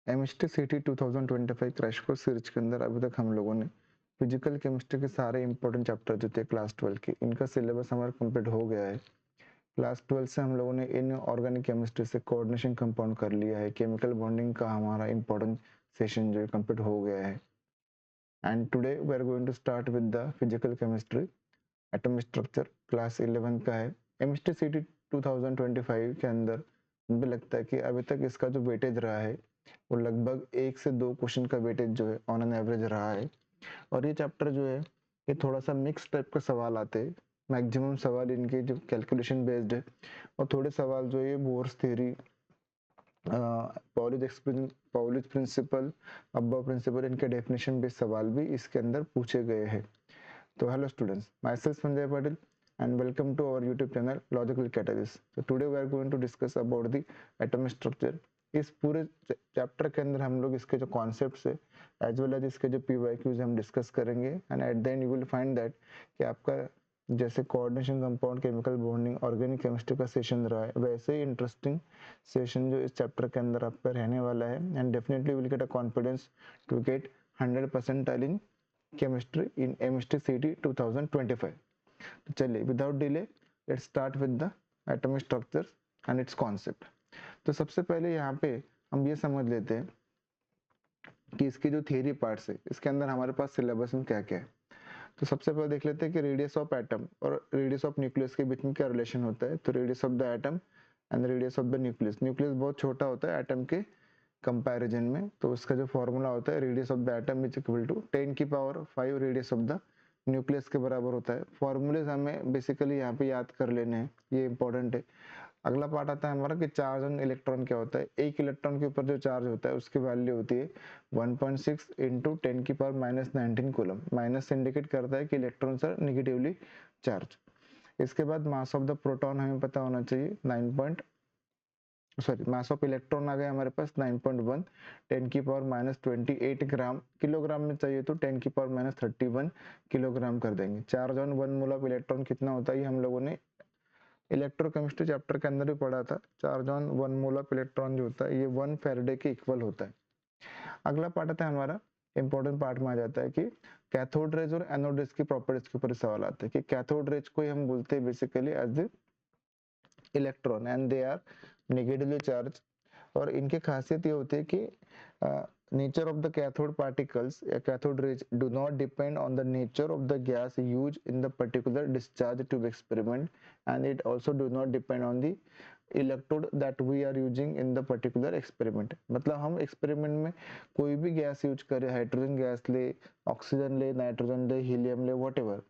MST CT 2025 crash course series के अंदर अभी तक हम लोगों ने फिजिकल केमिस्ट्री के सारे इंपॉर्टेंट चैप्टर जो थे क्लास 12 के, इनका सिलेबस हमारा कंप्लीट हो गया है। क्लास 12 से हम लोगों ने इन ऑर्गेनिक केमिस्ट्री से कोऑर्डिनेशन कंपाउंड कर लिया है। केमिकल बॉन्डिंग का हमारा इंपॉर्टेंट सेशन जो है कंप्लीट हो गया है। And today we are going to start with the physical chemistry atomic structure, class 11 का है। एमएसटी सीटी 2025 के अंदर मुझे लगता है कि अभी तक इसका जो वेटेज रहा है वो लगभग 1 से 2 क्वेश्चन का वेटेज जो है ऑन एन एवरेज रहा है। और ये चैप्टर जो है ये थोड़ा सा मिक्स टाइप का सवाल आते हैं। मैक्सिमम सवाल इनके जो कैलकुलेशन बेस्ड है और थोड़े सवाल जो है बोर्स थ्योरी, पॉलिज प्रिंसिपल, अब्बा प्रिंसिपल, इनके डेफिनेशन बेस्ड सवाल भी इसके अंदर पूछे गए हैं। तो hello students, my self Sanjay Patil and welcome to our YouTube channel Logical Catalyst. So today we are going to discuss about the atomic structure. इस पूरे चैप्टर के अंदर हम लोग इसके जो कॉन्सेप्ट्स है एज वेल एज इसके जो PYQs हम डिस्कस करेंगे and at the end you will find that कि आपका जैसे coordination compound, chemical bonding, organic chemistry का सेशन रहा है, वैसे ही इंटरेस्टिंग सेशन जो इस चैप्टर के अंदर आपका रहने वाला है and definitely will get a confidence to get 100% in chemistry in MST CT 2025. तो चलिए without delay let's start with the atomic structure and its concept. तो सबसे पहले यहाँ पे हम ये समझ लेते हैं कि इसकी जो थियरी पार्ट्स है इसके अंदर हमारे पास सिलेबस में क्या क्या है। तो सबसे पहले देख लेते हैं कि रेडियस ऑफ एटम और रेडियस ऑफ न्यूक्लियस के बीच में क्या रिलेशन होता है। तो radius of the atom and radius of the nucleus, nucleus बहुत छोटा होता है एटम के कंपैरिजन में, तो उसका जो फॉर्मूला होता है radius of the atom is equal to 10⁵ radius of the nucleus के बराबर होता है। फॉर्मूलेज हमें बेसिकली यहाँ पे याद कर लेने हैं, ये इंपॉर्टेंट है। अगला पार्ट आता है हमारा कि चार्ज ऑन इलेक्ट्रॉन क्या होता है। एक इलेक्ट्रॉन के ऊपर जो चार्ज होता है उसकी वैल्यू होती है 1.6 इंटू 10⁻⁹ कूलम। माइनस इंडिकेट करता है कि इलेक्ट्रॉन्स आर निगेटिवली चार्ज। इसके बाद मास ऑफ द प्रोटॉन हमें पता होना चाहिए मास ऑफ इलेक्ट्रॉन आ गया हमारे पास 9.1, 10⁻28 ग्राम। किलोग्राम में चाहिए तो 10⁻31 किलोग्राम कर देंगे। Charge on 1 mole of electron कितना होता है ये हम लोगों ने इलेक्ट्रोकेमिस्ट्री चैप्टर के अंदर भी पढ़ा था। Charge on 1 mole of electron जो होता है ये 1 फैराडे के इक्वल होता है। अगला पार्ट आता है हमारा इंपॉर्टेंट पार्ट में आ जाता है कि कैथोड रेज और एनोड रेज की प्रॉपर्टीज के ऊपर सवाल आता है कि कैथोड रेज को हम बोलते हैं basically as the electron and they are negatively charge. और इनकी खासियत ये होती है कि nature of the cathode particles या cathode rays do not depend on the nature of the gas use in the particular discharge tube experiment and it also do not depend on the electrode that we are using in the particular experiment. मतलब हम experiment में कोई भी gas use करें, hydrogen gas ले, oxygen ले, nitrogen ले, helium ले, whatever,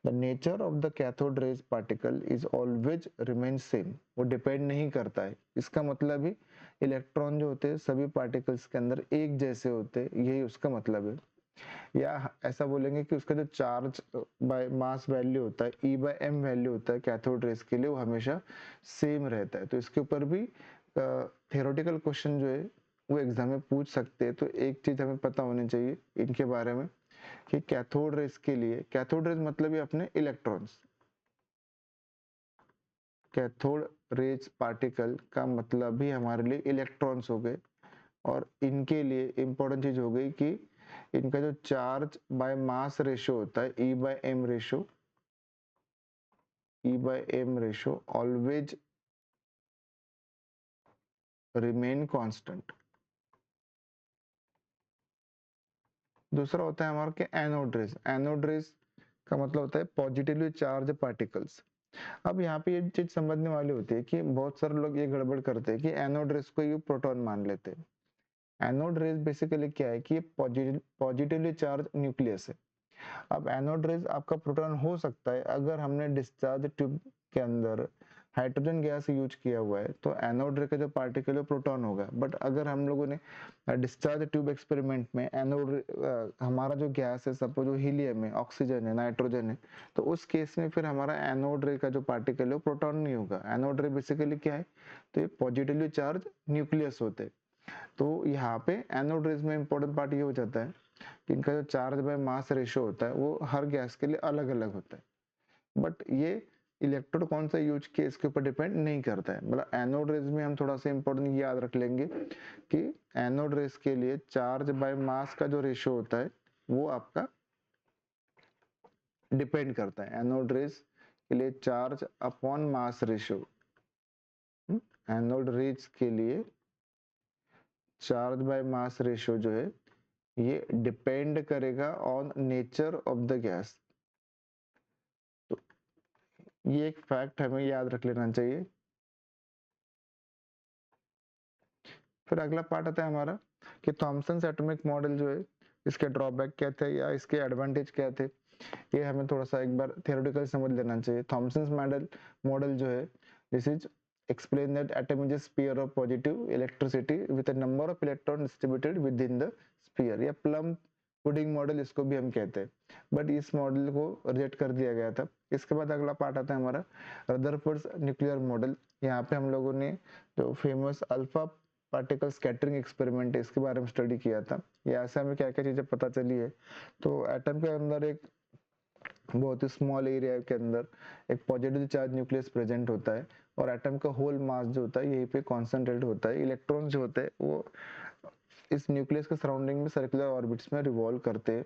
the nature of the cathode rays particle is always remain same। वो डिपेंड नहीं करता है। इसका मतलब ही इलेक्ट्रॉन जो होते हैं सभी पार्टिकल्स के अंदर एक जैसे होते हैं, यही उसका मतलब है। या ऐसा बोलेंगे कि उसका जो चार्ज बाय मास वैल्यू होता है, E/m वैल्यू होता है कैथोड रेज के लिए, वो हमेशा सेम रहता है। तो इसके ऊपर भी थियोरेटिकल क्वेश्चन जो है वो एग्जाम में पूछ सकते हैं। तो एक चीज हमें पता होनी चाहिए इनके बारे में कि कैथोड रेज के लिए, कैथोड रेज मतलब ही अपने इलेक्ट्रॉन्स, कैथोड रेज पार्टिकल का मतलब ही हमारे लिए इलेक्ट्रॉन्स हो गए। और इनके लिए इंपॉर्टेंट चीज हो गई कि इनका जो चार्ज बाय मास रेशियो होता है E/m ratio always remain constant. दूसरा होता है हमारा कि एनोड रेज। एनोड रेज का मतलब होता है पॉजिटिवली चार्ज पार्टिकल्स। अब यहाँ पे ये चीज समझने वाली होती है कि बहुत सारे लोग ये गड़बड़ करते हैं कि एनोड रेज को ये प्रोटॉन मान लेते हैं। एनोड रेज बेसिकली क्या है कि ये पॉजिटिवली चार्ज न्यूक्लियस है। अब एनोड रेज आपका प्रोटॉन हो सकता है अगर हमने डिस्चार्ज ट्यूब के अंदर हाइड्रोजन गैस यूज किया हुआ है तो एनोड रे का जो पार्टिकल है प्रोटॉन होगा। बट अगर हम लोगों ने डिस्चार्ज ट्यूब एक्सपेरिमेंट में एनोड हमारा जो गैस है सपोज वो हीलियम है, ऑक्सीजन है, नाइट्रोजन है, तो उस केस में फिर हमारा एनोड रे का जो पार्टिकल है वो प्रोटॉन नहीं होगा। एनोड रे बेसिकली क्या है, तो ये पॉजिटिवली चार्ज न्यूक्लियस होते हैं। तो यहाँ पे एनोड रेज में इंपॉर्टेंट पार्ट ये हो जाता है कि इनका जो चार्ज बाय मास रेशियो होता है वो हर गैस के लिए अलग अलग होता है। बट ये इलेक्ट्रोड कौन सा यूज किया इसके ऊपर डिपेंड नहीं करता है। मतलब एनोड रेज में हम थोड़ा सा इंपॉर्टेंट याद रख लेंगे कि एनोड रेज के लिए चार्ज बाय मास का जो रेशियो होता है वो आपका डिपेंड करता है। एनोड रेज के लिए charge upon mass ratio, anode rays के लिए चार्ज बाय मास रेशियो जो है ये डिपेंड करेगा on nature of the gas. तो ये एक फैक्ट हमें याद रख लेना चाहिए। फिर अगला पार्ट आता है हमारा कि थॉमसन एटॉमिक मॉडल जो है इसके ड्रॉबैक क्या थे या इसके एडवांटेज क्या थे, ये हमें थोड़ा सा एक बार थियोरेटिकल समझ लेना चाहिए। थॉमसन मॉडल जो है this is explain that atom is a sphere of positive electricity with a number of electrons distributed within the sphere, या प्लम पुडिंग मॉडल इसको भी हम कहते हैं, बट इस मॉडल को रिजेक्ट कर दिया गया था। इसके बाद अगला पार्ट आता है हमारा रदरफोर्ड्स न्यूक्लियर मॉडल। यहाँ पे हम लोगों ने जो famous alpha particle scattering experiment है इसके बारे में स्टडी किया था। यहाँ से हमें क्या क्या चीजें पता चली है, तो एटम के अंदर एक बहुत ही स्मॉल एरिया के अंदर एक पॉजिटिव चार्ज न्यूक्लियस प्रेजेंट होता है और एटम का होल मास जो होता है यहीं पे कॉन्सेंट्रेट होता है। इलेक्ट्रॉन जो होते हैं वो इस न्यूक्लियस के सराउंडिंग में सर्कुलर ऑर्बिट्स में रिवॉल्व करते हैं।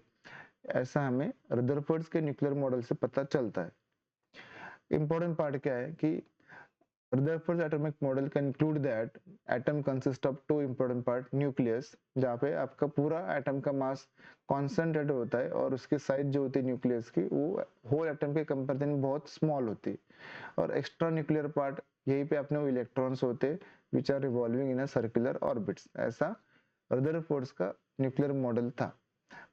ऐसा हमें रदरफोर्ड्स के न्यूक्लियर मॉडल से पता चलता है। इंपॉर्टेंट पार्ट क्या है कि Rutherford's atomic model conclude that atom consists of two important part, nucleus जहाँ पे आपका पूरा एटम का मास कॉन्सेंट्रेट होता है और उसकी साइज जो होती है न्यूक्लियस की वो होल एटम के कंपेरिजन में बहुत स्मॉल होती है, और एक्स्ट्रा न्यूक्लियर पार्ट यहीं पे अपने वो इलेक्ट्रॉन्स होते हैं which are revolving in a circular orbits. ऐसा रदरफोर्ड्स का न्यूक्लियर मॉडल था,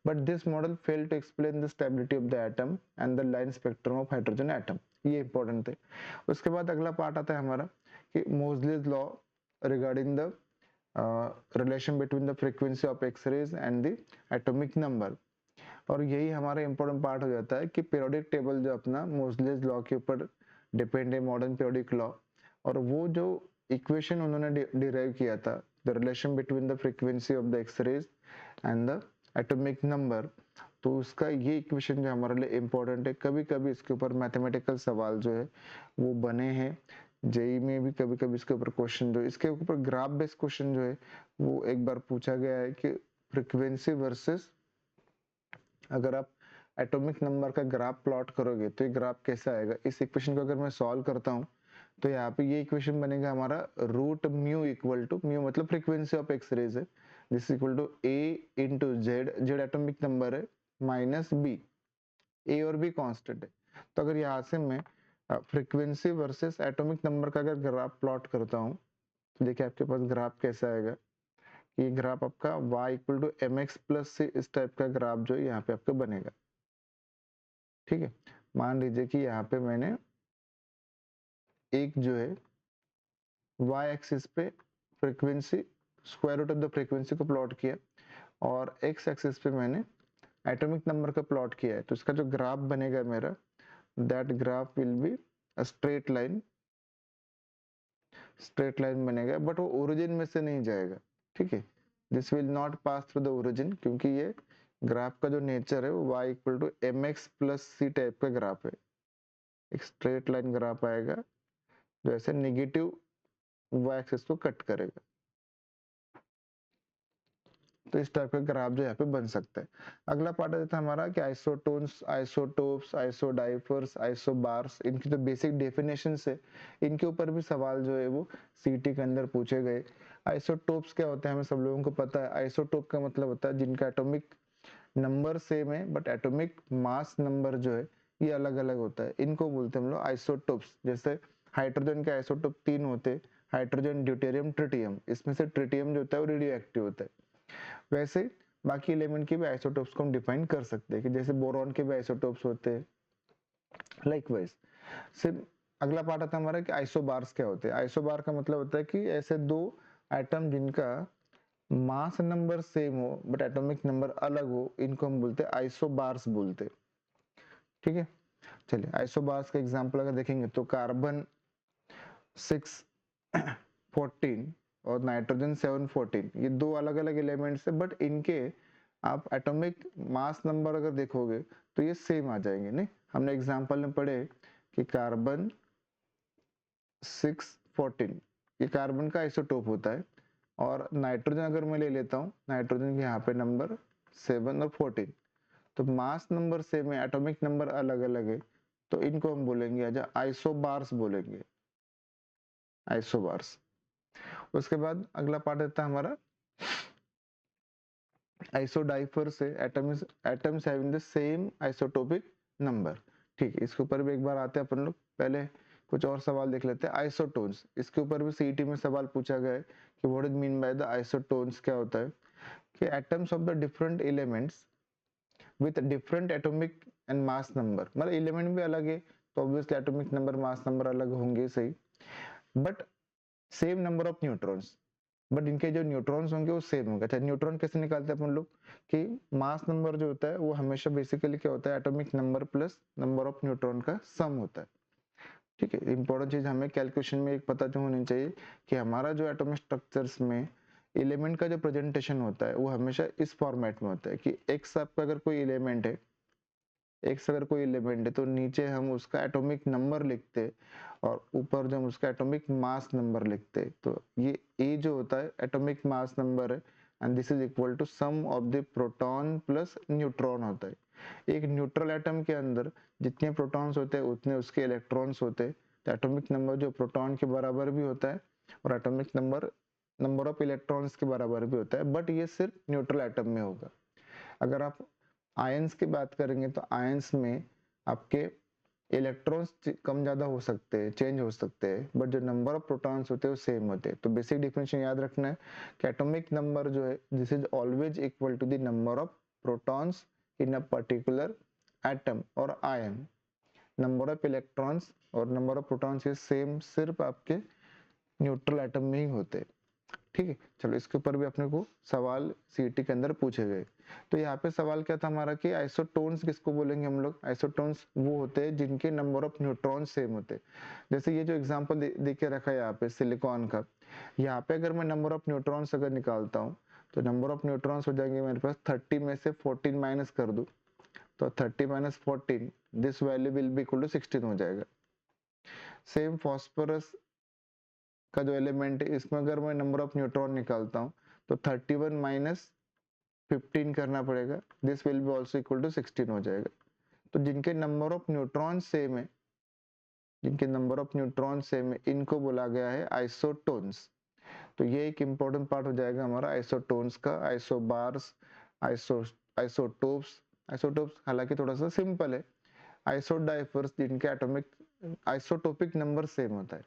but this model failed to explain the stability of the atom and the line spectrum of hydrogen atom। ये इंपॉर्टेंट थे। उसके बाद अगला पार्ट आता है हमारा कि Moseley's law regarding the relation between the frequency of X rays and the atomic number, और यही हमारा इंपॉर्टेंट पार्ट हो जाता है कि पीरियोडिक टेबल जो अपना मोजलेस लॉ के ऊपर डिपेंड है, मॉडर्न पीरियोडिक लॉ, और वो जो इक्वेशन उन्होंने डिराइव किया था the relation between the frequency of the X rays and the atomic number, तो उसका ये इक्वेशन जो हमारे लिए इम्पोर्टेंट है। कभी कभी इसके ऊपर मैथमेटिकल सवाल जो है वो बने हैं, जेई में भी कभी कभी इसके ऊपर क्वेश्चन जो इसके ऊपर ग्राफ बेस्ड क्वेश्चन जो है वो एक बार पूछा गया है कि फ्रीक्वेंसी वर्सेस, अगर आप एटॉमिक नंबर का ग्राफ प्लॉट करोगे तो ये ग्राफ कैसा आएगा। इस इक्वेशन को अगर मैं सॉल्व करता हूँ तो यहाँ पे ये इक्वेशन बनेगा हमारा root mu equal to, mu मतलब फ्रीक्वेंसी ऑफ एक्स रेज है, this equal to a into z, z atomic number है, माइनस बी, ए और बी कांस्टेंट है। तो अगर यहाँ से मैं फ्रीक्वेंसी वर्सेस एटॉमिक नंबर का अगर ग्राफ प्लॉट करता हूँ तो देखिए आपके पास ग्राफ कैसा आएगा। ये ग्राफ आपका y equal to m x plus से इस टाइप का ग्राफ जो है यहाँ पे आपका बनेगा। ठीक है, मान लीजिए कि यहाँ पे मैंने एक जो है y एक्सिस पे frequency square root of the frequency को प्लॉट किया और x एक्सिस पे मैंने एटॉमिक नंबर का प्लॉट किया है, तो इसका जो ग्राफ बनेगा मेरा that graph will be a straight line बनेगा, बट वो ओरिजिन में से नहीं जाएगा। ठीक है, this will not pass through the origin, क्योंकि ये ग्राफ का जो नेचर है वो y equal to m x plus c type का ग्राफ है। एक स्ट्रेट लाइन ग्राफ आएगा जो ऐसे नेगेटिव y एक्सिस को कट करेगा, तो इस टाइप का ग्राफ जो यहाँ पे बन सकता है। अगला पार्ट आ जाता है हमारा कि आइसोटोन्स, आइसोटोप्स, आइसोडाइफर्स, आइसोबार्स, इनकी जो बेसिक डेफिनेशन है इनके ऊपर भी सवाल जो है वो सीटी के अंदर पूछे गए। आइसोटोप्स क्या होते हैं हमें सब लोगों को पता है। आइसोटोप का मतलब होता है जिनका एटॉमिक नंबर सेम है बट एटॉमिक मास नंबर जो है ये अलग अलग होता है, इनको बोलते हैं हम लोग आइसोटोप्स। जैसे हाइड्रोजन के आइसोटोप 3 होते हैं, हाइड्रोजन, ड्यूटेरियम, ट्रिटियम। इसमें से ट्रिटियम जो होता है वो रेडियो एक्टिव होता है। वैसे बाकी एलिमेंट के भी आइसोटोप्स को हम डिफाइन कर सकते हैं कि जैसे बोरॉन के भी आइसोटोप्स होते हैं, लाइकवाइज। सिर्फ अगला पार्ट आता है हमारा कि आइसोबार्स क्या होते हैं। आइसोबार का मतलब होता है कि ऐसे दो एटम जिनका मास नंबर सेम हो बट एटॉमिक नंबर अलग हो, इनको हम बोलते हैं आइसोबार्स बोलते हैं। ठीक है, चलिए आइसोबार्स का एग्जांपल अगर देखेंगे तो कार्बन 614 और नाइट्रोजन 714, ये दो अलग अलग एलिमेंट्स है बट इनके आप एटॉमिक मास नंबर अगर देखोगे तो ये सेम आ जाएंगे। नहीं, हमने एग्जांपल में पढ़े कि कार्बन 614 ये कार्बन का आइसोटोप होता है। और नाइट्रोजन अगर मैं ले लेता हूँ, नाइट्रोजन के यहाँ पे नंबर 7 और 14, तो मास नंबर सेम है, एटॉमिक नंबर अलग अलग है, तो इनको हम बोलेंगे आजा आइसोबार्स बोलेंगे, आइसोबार्स। उसके बाद अगला पार्ट रहता है हमारा आइसोडाइफर से, atoms having the same isotopic number. ठीक है, इसके ऊपर भी एक बार आते हैं अपन लोग, पहले कुछ और सवाल देख लेते हैं। आइसोटोन्स, इसके ऊपर भी सीईटी में सवाल पूछा गया है कि what is mean by the isotones, क्या होता है कि atoms of the different elements with different atomic and mass number, मतलब एलिमेंट भी अलग है तो obviously atomic number mass number अलग होंगे सही, but same number of neutrons, but इनके जो न्यूट्रॉन्स होंगे वो सेम होंगे। अच्छा, न्यूट्रॉन कैसे निकालते हैं अपन लोग कि मास नंबर जो होता है वो हमेशा बेसिकली क्या होता है, atomic number plus number of neutron का सम होता है। ठीक है, इंपॉर्टेंट चीज हमें कैलकुलेशन में एक पता जो होनी चाहिए कि हमारा जो एटॉमिक स्ट्रक्चर्स में एलिमेंट का जो प्रेजेंटेशन होता है वो हमेशा इस फॉर्मेट में होता है कि एक्स आपका अगर कोई एलिमेंट है, एक्स अगर कोई एलिमेंट है तो नीचे हम उसका एटॉमिक नंबर लिखते और ऊपर जो हम उसका एटॉमिक मास नंबर लिखते। तो ये ए जो होता है एटॉमिक मास नंबर है, and this is equal to sum of the proton plus neutron होता है। एक न्यूट्रल एटम के अंदर जितने प्रोटॉन्स होते हैं उतने उसके इलेक्ट्रॉन्स होते हैं, तो एटॉमिक नंबर जो प्रोटॉन के बराबर भी होता है और atomic number number of electrons के बराबर भी होता है, बट ये सिर्फ न्यूट्रल एटम में होगा। अगर आप आयंस की बात करेंगे तो आयंस में आपके इलेक्ट्रॉन्स कम ज्यादा हो सकते हैं, चेंज हो सकते हैं, बट जो नंबर ऑफ प्रोटॉन्स होते हैं वो सेम होते हैं। तो बेसिक डिफिनेशन याद रखना है कि एटॉमिक नंबर जो है this is always equal to the number of protons in a particular atom और आयन। नंबर ऑफ इलेक्ट्रॉन्स और नंबर ऑफ प्रोटॉन्स ये सेम सिर्फ आपके न्यूट्रल एटम में ही होते हैं। ठीक है, चलो इसके ऊपर भी अपने को सवाल सीईटी के अंदर पूछे गए। तो यहाँ पे सवाल क्या था हमारा कि आइसोटोन्स किसको बोलेंगे हम लोग, आइसोटोन्स वो होते हैं जिनके नंबर ऑफ न्यूट्रॉन सेम होते हैं। जैसे ये जो एग्जांपल दे के रखा है यहाँ पे सिलिकॉन का, यहाँ पे अगर मैं नंबर ऑफ न्यूट्रॉन्स अगर निकालता हूँ तो नंबर ऑफ न्यूट्रॉन्स हो जाएंगे मेरे पास 30 में से 14 माइनस कर दूं तो 30 minus 14 this value will be equal to 16 हो जाएगा। सेम फॉस्फोरस का जो एलिमेंट है इसमें अगर मैं नंबर ऑफ न्यूट्रॉन निकालता हूँ तो 31 माइनस 15 करना पड़ेगा, this will be also equal to 16 हो जाएगा। तो जिनके नंबर ऑफ न्यूट्रॉन सेम है, जिनके नंबर ऑफ न्यूट्रॉन सेम है, इनको बोला गया है आइसोटोन्स। तो ये एक इंपॉर्टेंट पार्ट हो जाएगा हमारा आइसोटोन्स का। आइसोबार्स, आइसो आइसोटोप्स, आइसोटोप्स हालांकि थोड़ा सा सिंपल है। आइसोडाइफर्स जिनके एटॉमिक आइसोटोपिक नंबर सेम होता है।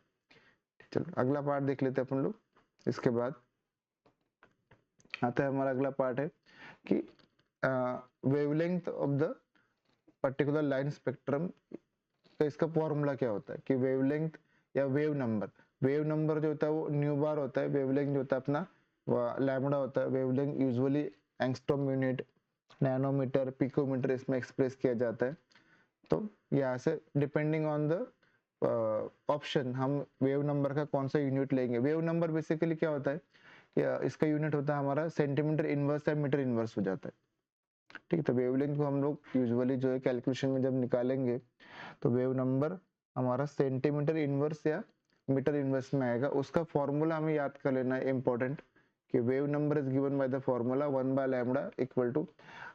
चलो अगला पार्ट देख लेते हैं अपन लोग। इसके बाद आता है हमारा अगला पार्ट है कि wavelength of the particular line spectrum, तो इसका फॉर्मूला क्या होता है कि वेवलेंथ या वेव नंबर जो होता है वो न्यू बार होता है, वेवलेंथ जो होता है अपना लैम्बडा होता है। Wavelength usually angstrom unit, nanometre, picometre इसमें एक्सप्रेस किया जाता है। तो यहाँ से डिपेंडिंग ऑन द ऑप्शन हम वेव नंबर का कौन सा यूनिट लेंगे। वेव नंबर बेसिकली क्या होता है, इसका यूनिट होता है हमारा सेंटीमीटर इनवर्स या मीटर इनवर्स हो जाता है। ठीक है, तो वेवलेंथ को हम लोग यूजुअली जो है कैलकुलेशन में जब निकालेंगे तो वेव नंबर हमारा सेंटीमीटर इनवर्स या मीटर इनवर्स में आएगा। उसका फॉर्मूला हमें याद कर लेना है इंपॉर्टेंट कि wave number is given by the formula 1 by lambda equal to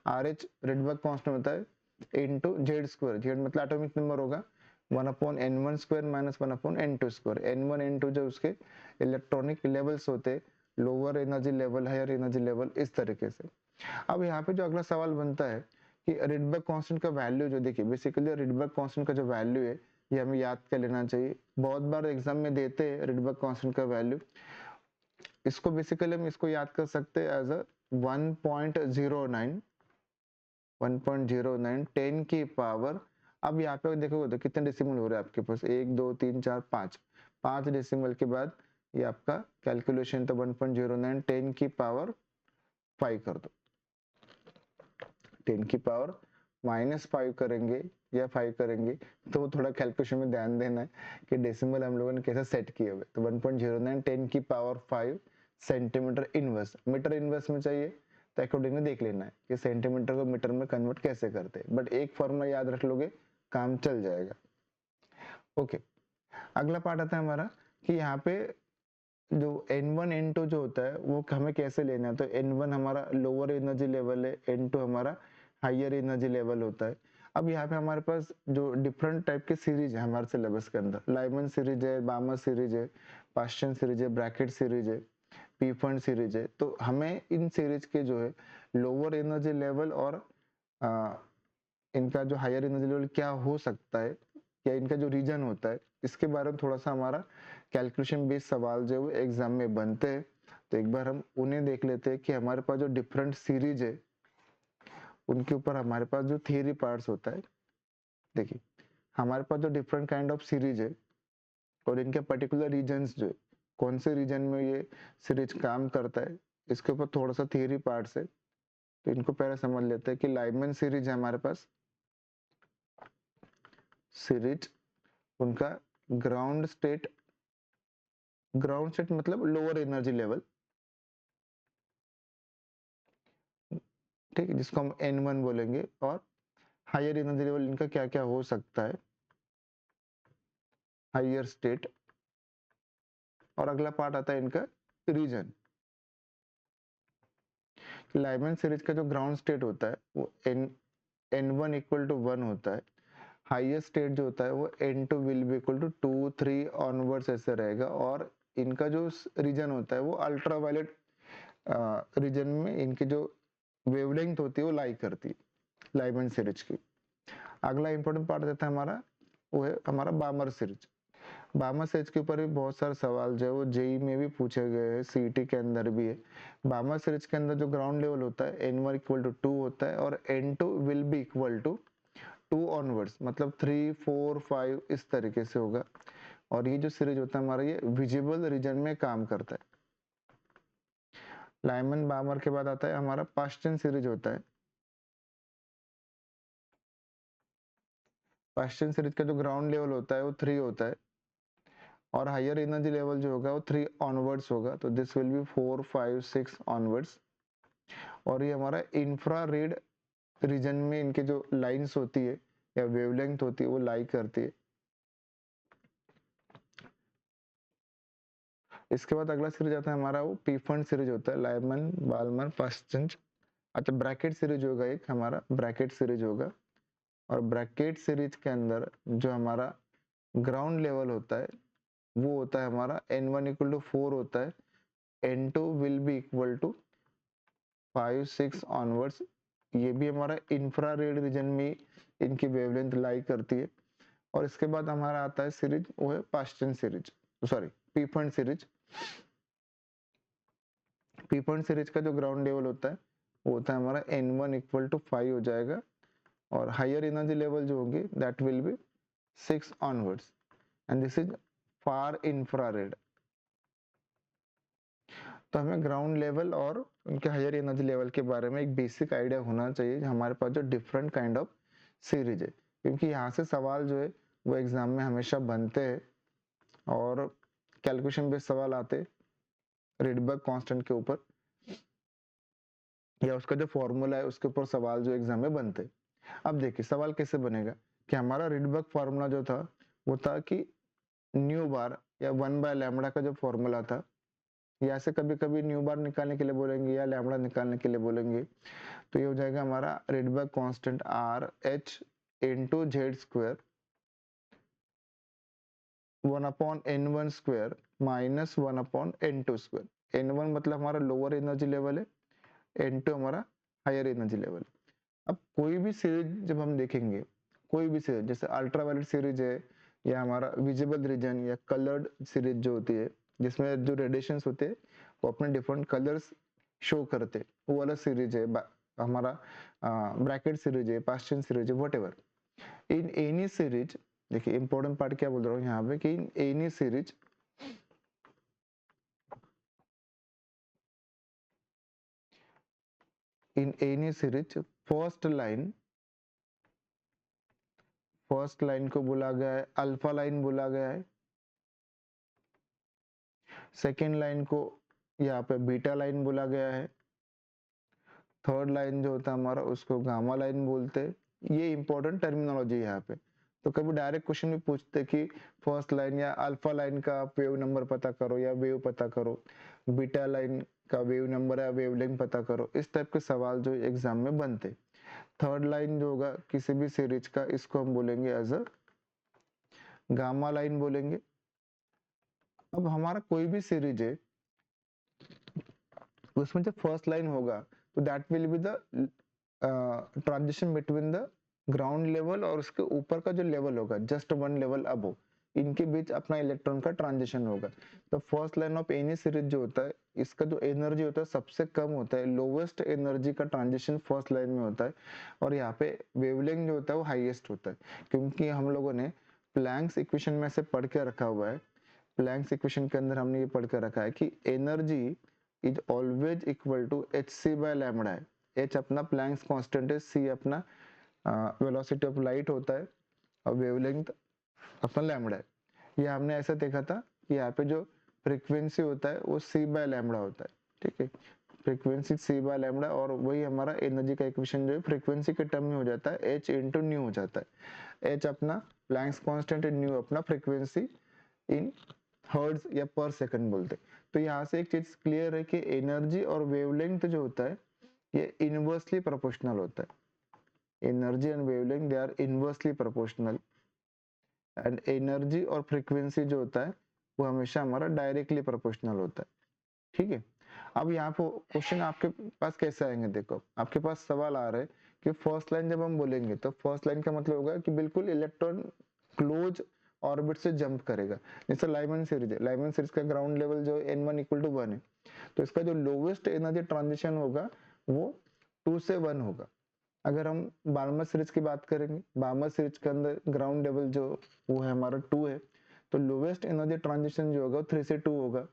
RH Rydberg constant होता है इनटू जेड स्क्वायर। जेड मतलब एटॉमिक नंबर होगा 1/n1 square minus 1/n2 square. n1 n2 जो उसके इलेक्ट्रॉनिक लेवल्स होते, lower energy level, higher energy level, इस तरीके से। अब यहाँ पे जो अगला सवाल बनता है कि रिडबर्ग कांस्टेंट का वैल्यू जो, देखिए बेसिकली रिडबर्ग कांस्टेंट का जो वैल्यू है ये हमें याद कर लेना चाहिए। बहुत बार एग्जाम में देते हैं रिडबर्ग कांस्टेंट का वैल्यू। इसको बेसिकली हम इसको याद कर सकते हैं एज अ 1.09 10 की पावर। अब यहाँ पे देखोगे तो कितने डेसिमल हो रहे हैं आपके पास, 1 2 3 4 5 डेसिमल के बाद ये आपका कैलकुलेशन तो 1.09 10 की पावर 5 कर दो। 10 की पावर -5 करेंगे या 5 करेंगे तो वो थोड़ा कैलकुलेशन में ध्यान देना है कि डेसिमल हम लोगों ने कैसे सेट किए हुए। तो 1.09 10 की power 5 centimetre inverse, metre inverse में चाहिए तो अकॉर्डिंगली देख लेना है कि सेंटीमीटर को मीटर में कन्वर्ट कैसे करते हैं, बट एक फॉर्मूला याद रख लोगे काम चल जाएगा। ओके, अगला पार्ट आता है हमारा कि यहाँ पे जो N1 N2 जो होता है वो हमें कैसे लेना है। तो N1 हमारा लोअर एनर्जी लेवल है, N2 हमारा हायर एनर्जी लेवल होता है। अब यहाँ पे हमारे पास जो डिफरेंट टाइप के सीरीज है हमारे सिलेबस के अंदर, लाइमन सीरीज है, बामर सीरीज है, पास्चन सीरीज है, ब्रैकेट सीरीज है, पी फंड सीरीज है। तो हमें इन सीरीज के जो है लोअर एनर्जी लेवल और इनका जो हायर एनर्जी लेवल क्या हो सकता है या इनका जो रीजन होता है, इसके बारे में थोड़ा सा हमारा कैलकुलेशन बेस्ड सवाल जो है वो एग्जाम में बनते हैं। तो एक बार हम उन्हें देख लेते हैं कि हमारे पास जो डिफरेंट सीरीज है उनके ऊपर हमारे पास जो थियरी पार्ट्स होता है। देखिए हमारे पास जो डिफरेंट काइंड ऑफ सीरीज है और इनके पर्टिकुलर रीजन्स जो है, कौन से रीजन में ये सीरीज काम करता है, इसके ऊपर थोड़ा सा थियरी पार्ट्स है। तो इनको पहले समझ लेते हैं कि लाइमन सीरीज है हमारे पास सीरीज, उनका ग्राउंड स्टेट मतलब लोअर एनर्जी लेवल, ठीक है, जिसको हम N1 बोलेंगे। और हायर एनर्जी लेवल इनका क्या क्या हो सकता है, हायर स्टेट। और अगला पार्ट आता है इनका रीजन। लाइमन सीरीज का जो ग्राउंड स्टेट होता है वो N1 इक्वल टू 1 होता है। हायर स्टेट जो होता है वो N2 will be equal to 2 3 onwards ऐसे रहेगा। और इनका जो रीजन होता है वो अल्ट्रा वायलेट रीजन में इनकी जो वेवलेंथ होती है वो लाई करती है लाइमन सीरीज की। अगला इंपॉर्टेंट पार्ट देता है हमारा, वो है हमारा बामर सीरीज। बामर सीरीज के ऊपर भी बहुत सारे सवाल जो है वो जेई में भी पूछे गए हैं, सीईटी के अंदर भी है। बामर सीरीज के अंदर जो ग्राउंड लेवल होता है N1 इक्वल टू 2 होता है और N2 will be equal to 2 onwards, मतलब 3 4 5 इस तरीके से होगा। और ये जो सीरीज होता है हमारा ये विजिबल रीजन में काम करता है। लाइमन बामर के बाद आता है हमारा पास्चन सीरीज होता है। पास्चन सीरीज का जो ग्राउंड लेवल होता है वो 3 होता है और हायर एनर्जी लेवल जो होगा वो 3 ऑनवर्ड्स होगा। तो दिस विल बी 4 5 6 ऑनवर्ड्स। और ये हमारा इंफ्रारेड रीजन में इनके जो लाइंस होती है या वेवलेंथ होती है वो लाई करती है। इसके बाद अगला सीरीज आता है हमारा वो पी फंड सीरीज होता है, लाइमन बाल्मर पास्चन। अच्छा, ब्रैकेट सीरीज होगा एक हमारा, ब्रैकेट सीरीज होगा। और ब्रैकेट सीरीज के अंदर जो हमारा ग्राउंड लेवल होता है वो होता है हमारा N1 इक्वल टू 4 होता है, N2 will be equal to 5 6 onwards. ये भी हमारा इंफ्रारेड रीजन में इनकी वेवलेंथ लाई करती है। और इसके बाद हमारा आता है सीरीज, वो है Paschen series, sorry P fund series. P fund series का जो ग्राउंड लेवल होता है वो होता है हमारा N1 इक्वल टू 5 हो जाएगा और हायर एनर्जी लेवल जो होगी that will B 6 onwards and this is far infrared. तो हमें ग्राउंड लेवल और उनके हायर एनर्जी लेवल के बारे में एक बेसिक आइडिया होना चाहिए हमारे पास जो डिफरेंट काइंड ऑफ सीरीज है, क्योंकि यहाँ से सवाल जो है वो एग्जाम में हमेशा बनते हैं और कैलकुलेशन बेस्ड सवाल आते रिडबर्ग कांस्टेंट के ऊपर या उसका जो फॉर्मूला है उसके ऊपर सवाल जो एग्जाम में बनते। अब देखिए सवाल कैसे बनेगा कि हमारा रिडबर्ग फार्मूला जो था वो था कि न्यू बार या 1/λ का जो फॉर्मूला था, या से कभी कभी न्यू बार निकालने के लिए बोलेंगे या लैम्बडा निकालने के लिए बोलेंगे। तो ये हो जाएगा हमारा Rydberg constant R H into Z square 1/n1 square minus 1/n2 square. n1 मतलब हमारा लोअर एनर्जी लेवल है, n2 हमारा हायर एनर्जी लेवल। अब कोई भी सीरीज जब हम देखेंगे, कोई भी सीरीज जैसे अल्ट्रावायलेट सीरीज है या हमारा विजिबल रीजन या कलर्ड सीरीज जो होती है जिसमें जो रेडिएशंस होते हैं वो अपने डिफरेंट कलर्स शो करते, वो वाला सीरीज है। हमारा ब्रैकेट सीरीज है, पास्चन सीरीज है, व्हाटएवर। इन एनी सीरीज, देखिए इंपॉर्टेंट पार्ट क्या बोल रहा हूँ यहाँ पे कि in any series first line को बोला गया है अल्फा लाइन बोला गया है, सेकेंड लाइन को यहाँ पे बीटा लाइन बोला गया है, थर्ड लाइन जो होता है हमारा उसको गामा लाइन बोलते हैं। ये इंपॉर्टेंट टर्मिनोलॉजी है यहाँ पे। तो कभी डायरेक्ट क्वेश्चन भी पूछते कि फर्स्ट लाइन या अल्फा लाइन का वेव नंबर पता करो या वेव पता करो, बीटा लाइन का वेव नंबर या वेवलेंथ पता करो, इस टाइप के सवाल जो एग्जाम में बनते। थर्ड लाइन जो होगा किसी भी सीरीज का, इसको हम बोलेंगे एज अ गामा लाइन बोलेंगे। अब हमारा कोई भी सीरीज है उसमें जब फर्स्ट लाइन होगा तो that will be the transition between the ground level और उसके ऊपर का जो लेवल होगा जस्ट वन लेवल अबो, इनके बीच अपना इलेक्ट्रॉन का ट्रांजिशन होगा। तो first line of any series जो होता है इसका जो एनर्जी होता है सबसे कम होता है, लोवेस्ट एनर्जी का ट्रांजिशन फर्स्ट लाइन में होता है। और यहाँ पे वेवलेंथ जो होता है वो हाईएस्ट होता है, क्योंकि हम लोगों ने प्लैंक्स इक्वेशन में से पढ़ के रखा हुआ है। प्लैंक्स इक्वेशन के अंदर हमने ये पढ़ के रखा है कि energy is always equal to h c by lambda है। एच अपना प्लैंक्स कांस्टेंट है, सी अपना वेलोसिटी ऑफ लाइट होता है और वेवलेंथ अपना लैम्बडा है। ये हमने ऐसा देखा था कि यहाँ पे जो फ्रीक्वेंसी होता है वो सी बाय लैम्बडा होता है, ठीक है, फ्रीक्वेंसी सी बाय लैम्बडा, और वही हमारा एनर्जी का इक्वेशन जो है फ्रीक्वेंसी के टर्म में हो जाता है एच इंटू न्यू हो जाता है। एच अपना प्लैंक्स कांस्टेंट है, न्यू अपना फ्रीक्वेंसी इन हर्ट्ज या पर सेकंड बोलते। तो यहाँ से एक चीज क्लियर है कि एनर्जी और वेवलेंथ जो होता है ये इनवर्सली प्रोपोर्शनल होता है। Energy and wavelength they are inversely proportional, and energy और फ्रीक्वेंसी जो होता है वो हमेशा हमारा डायरेक्टली प्रोपोर्शनल होता है, ठीक है। अब यहाँ पे क्वेश्चन आपके पास कैसे आएंगे, देखो आपके पास सवाल आ रहा है कि फर्स्ट लाइन जब हम बोलेंगे तो फर्स्ट लाइन का मतलब होगा कि बिल्कुल इलेक्ट्रॉन क्लोज ऑर्बिट से जंप करेगा। जैसे लाइमन सीरीज है, लाइमन सीरीज का ग्राउंड लेवल जो n1 इक्वल टू 1 है, तो इसका जो लोवेस्ट एनर्जी ट्रांजिशन होगा वो 2 से 1 होगा। अगर हम बार्मर सीरीज की बात करेंगे, बार्मर सीरीज के अंदर ग्राउंड लेवल जो वो है हमारा 2 है, तो लोवेस्ट एनर्जी ट्रांजिशन जो होगा 3 से 2 होगा।